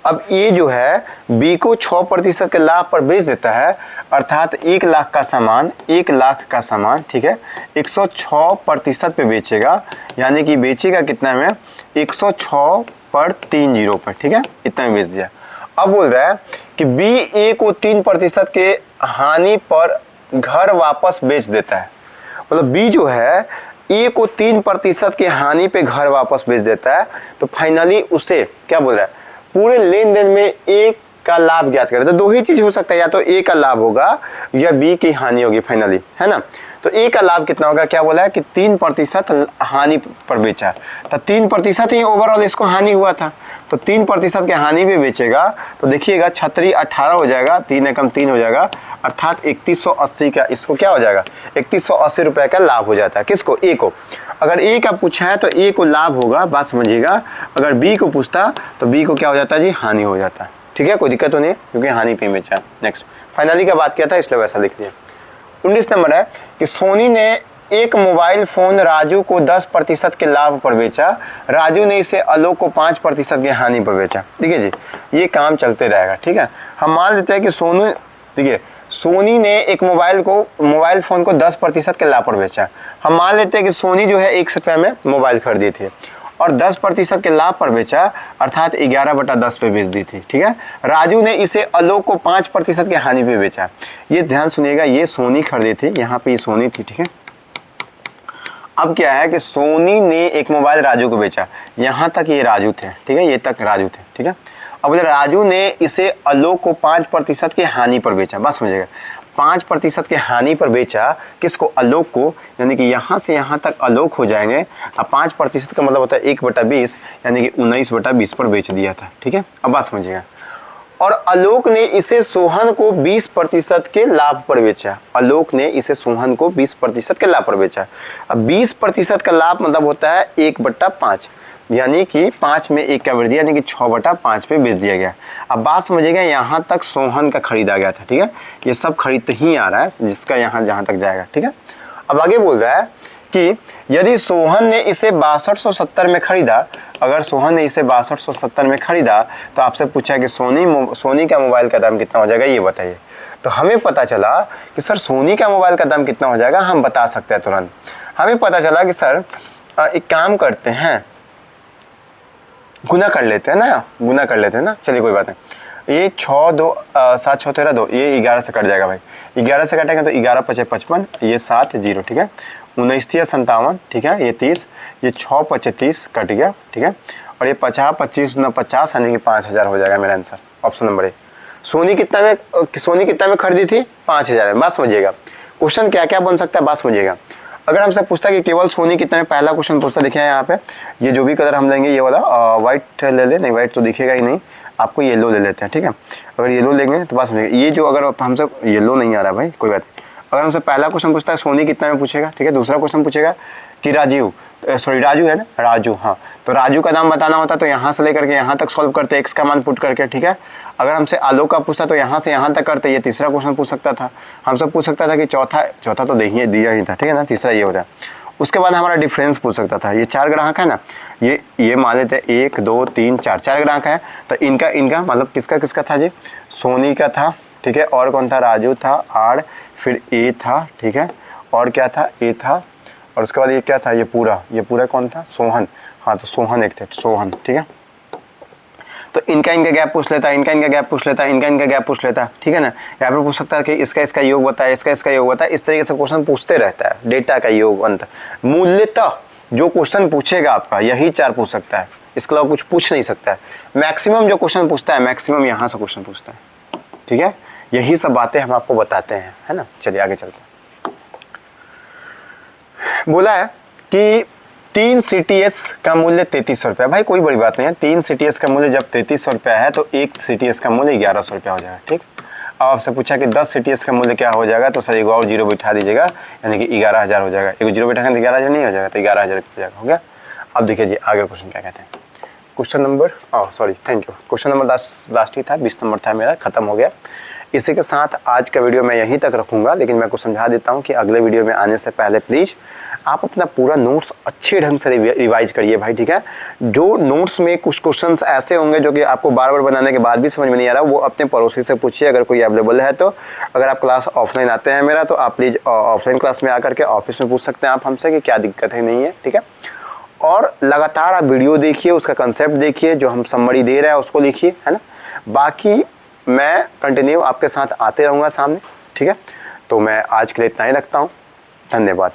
अब ए जो है बी को 6% के लाभ पर बेच देता है, अर्थात 1,00,000 का सामान 1,00,000 का सामान, ठीक है, 106% पे बेचेगा, यानी कि बेचेगा कितना में 106 पर 30 पर, ठीक है, इतना में बेच दिया। अब बोल रहा है कि बी ए को 3% के हानि पर घर वापस बेच देता है। मतलब बी जो है ए को 3% के हानि पे घर वापस बेच देता है, तो फाइनली उसे क्या बोल रहा है, पूरे लेन देन में ए का लाभ ज्ञात करें। तो दो ही चीज हो सकता है, या तो ए का लाभ होगा या बी की हानि होगी फाइनली, है ना। तो ए का लाभ कितना होगा, क्या बोला है कि 3% हानि पर बेचा, तो 3% ही ओवरऑल इसको हानि हुआ था, तो 3% के हानि पे बेचेगा, तो देखिएगा 36 18 हो जाएगा, 3 एकम 3 हो जाएगा, अर्थात 3180 का इसको क्या हो जाएगा, 3180 रुपए का लाभ हो जाता है। किसको, ए को। अगर ए का पूछा है तो ए को लाभ होगा, बात समझिएगा। अगर बी को पूछता तो बी को क्या हो जाता है जी, हानि हो जाता है। ठीक है, कोई दिक्कत तो नहीं है क्योंकि हानि पे बेचा। नेक्स्ट फाइनली का बात किया था इसलिए वैसा लिख दिया। 19 नंबर है कि सोनी ने एक मोबाइल फोन राजू को 10% के लाभ पर बेचा, राजू ने इसे आलोक को 5% की हानि पर बेचा। ठीक है जी, ये काम चलते रहेगा। ठीक है, हम मान लेते हैं कि सोनू, देखिए सोनी ने एक मोबाइल फोन को 10% के लाभ पर बेचा। हम मान लेते हैं कि सोनी जो है 1 रुपये में मोबाइल खरीदी थी और 10% के लाभ पर बेचा, अर्थात 11/10 पे बेच दी थी। ठीक है, राजू ने इसे आलोक को 5% की हानि पे बेचा। ये ध्यान सुनिएगा, ये सोनी खरीदी थी, यहाँ पे ये सोनी थी। ठीक है, अब क्या है कि सोनी ने एक मोबाइल राजू को बेचा, यहाँ तक ये राजू थे। ठीक है, ये तक राजू थे। ठीक है, अब राजू ने इसे आलोक को 5% की हानि पर बेचा। बस समझिएगा, 5% के हानि पर बेचा, किसको, आलोक को, यानी कि यहाँ से यहाँ तक आलोक हो जाएंगे। अब 5% का मतलब होता है 1/20, यानी कि 19/20 पर बेच दिया था। ठीक है, अब बात समझिएगा। और आलोक ने इसे सोहन को 20% के लाभ पर बेचा। आलोक ने इसे सोहन को 20% के लाभ पर बेचा। अब 20% का लाभ मतलब होता है 1/5, यानी कि 5 में 1 का वृद्धि, यानी कि 6/5 पे बेच दिया गया। अब बात समझिएगा, यहाँ तक सोहन का खरीदा गया था। ठीक है, ये सब खरीद ही आ रहा है, जिसका यहाँ जहाँ तक जाएगा। ठीक है, अब आगे बोल रहा है कि यदि सोहन ने इसे 6270 में खरीदा, अगर सोहन ने इसे 6270 में खरीदा, तो आपसे पूछा कि सोनी का मोबाइल का दाम कितना हो जाएगा, ये बताइए। तो हमें पता चला कि सर सोनी का मोबाइल का दाम कितना हो जाएगा, हम बता सकते हैं तुरंत। हमें पता चला कि सर एक काम करते हैं, गुना कर लेते हैं ना, चलिए कोई बात नहीं। ये 6 2 7 6 13 2, ये 11 से कट जाएगा भाई। 11 से कटेंगे तो 11 5 55, ये 7 0। ठीक है, 19 57। ठीक है, ये 30, ये 6 5 30 कट गया। ठीक है, और ये 50 25 9 50, यानी कि 5000 हो जाएगा मेरा answer, option number A. Soni कितना में खरीदी थी, 5000 में। बात समझिएगा, क्वेश्चन क्या क्या बन सकता है, बात समझिएगा। अगर हमसे पूछता है कि केवल सोनी कितना में, पहला क्वेश्चन पूछता, देखिए यहाँ पे ये जो भी कलर हम लेंगे, ये वाला व्हाइट ले ले, नहीं व्हाइट तो दिखेगा ही नहीं, आपको येलो ले लेते हैं। ठीक है, अगर येलो लेंगे तो बात समझिएगा, ये जो अगर हमसे येलो नहीं आ रहा भाई, कोई बात नहीं। अगर हमसे पहला क्वेश्चन पूछता है सोनी कितना में पूछेगा, ठीक है, दूसरा क्वेश्चन पूछेगा कि राजू है ना, राजू, हाँ, तो राजू का दाम बताना होता तो यहाँ से लेकर के यहाँ तक सॉल्व करते, एक्स का मान पुट करके। ठीक है, अगर हमसे आलोक का पूछता तो यहाँ से यहाँ तक करते, ये तीसरा क्वेश्चन पूछ सकता था। हमसे पूछ सकता था कि चौथा तो देखिए दिया ही था। ठीक है ना, तीसरा ये होता है। उसके बाद हमारा डिफरेंस पूछ सकता था। ये 4 ग्राहक है ना, ये मान लेते 1 2 3 4 ग्राहक है, तो इनका मतलब किसका था जी, सोनी का था। ठीक है, और कौन था, राजू था, आर, फिर ए था। ठीक है, और क्या था, ए था, और उसके बाद ये क्या था, ये पूरा कौन था, सोहन। हाँ, तो सोहन एक थे, सोहन। ठीक है, तो इनका गैप पूछ लेता, इनका गैप पूछ लेता, इनका गैप पूछ लेता। ठीक है ना, यहाँ पर पूछ सकता है कि इसका योग बताए, इसका योग बताए। इस तरीके से क्वेश्चन पूछते रहता है, डेटा का योग, अंत, मूल्यतः जो क्वेश्चन पूछेगा आपका यही 4 पूछ सकता है, इसके अलावा कुछ पूछ नहीं सकता है। मैक्सिमम जो क्वेश्चन पूछता है, मैक्सिमम यहाँ से क्वेश्चन पूछता है। ठीक है, यही सब बातें हम आपको बताते हैं, है ना। चलिए आगे चलते हैं। बोला है कि 3 CTS का मूल्य 3300 रुपया। भाई कोई बड़ी बात नहीं है, 3 CTS का मूल्य जब 3300 रुपया है तो 1 CTS का मूल्य 1100 रुपया हो जाएगा। ठीक, अब आपसे पूछा कि 10 CTS का मूल्य क्या हो जाएगा, तो सर एक और जीरो बैठा दीजिएगा, यानी कि 11000 हो जाएगा। एक जीरो बैठाएंगे तो 11000 नहीं हो जाएगा, तो 11000 हो जाएगा, हो गया। अब देखिए जी आगे क्वेश्चन क्या कहते हैं। Question number thank you, question number last ही था, 20 नंबर था मेरा, खत्म हो गया। इसी के साथ आज का वीडियो मैं यहीं तक रखूँगा, लेकिन मैं कुछ समझा देता हूँ कि अगले वीडियो में आने से पहले प्लीज़ आप अपना पूरा नोट्स अच्छे ढंग से रिवाइज करिए भाई, ठीक है। जो नोट्स में कुछ क्वेश्चंस ऐसे होंगे जो कि आपको बार बार बनाने के बाद भी समझ में नहीं आ रहा, वो अपने पड़ोसी से पूछिए अगर कोई अवेलेबल है तो। अगर आप क्लास ऑफलाइन आते हैं मेरा, तो आप प्लीज़ ऑफलाइन क्लास में आकर के ऑफिस में पूछ सकते हैं आप हमसे कि क्या दिक्कत है नहीं है, ठीक है। और लगातार आप वीडियो देखिए, उसका कंसेप्ट देखिए, जो हम समरी दे रहे हैं उसको लिखिए, है ना। बाकी मैं कंटिन्यू आपके साथ आते रहूँगा सामने, ठीक है। तो मैं आज के लिए इतना ही रखता हूँ, धन्यवाद।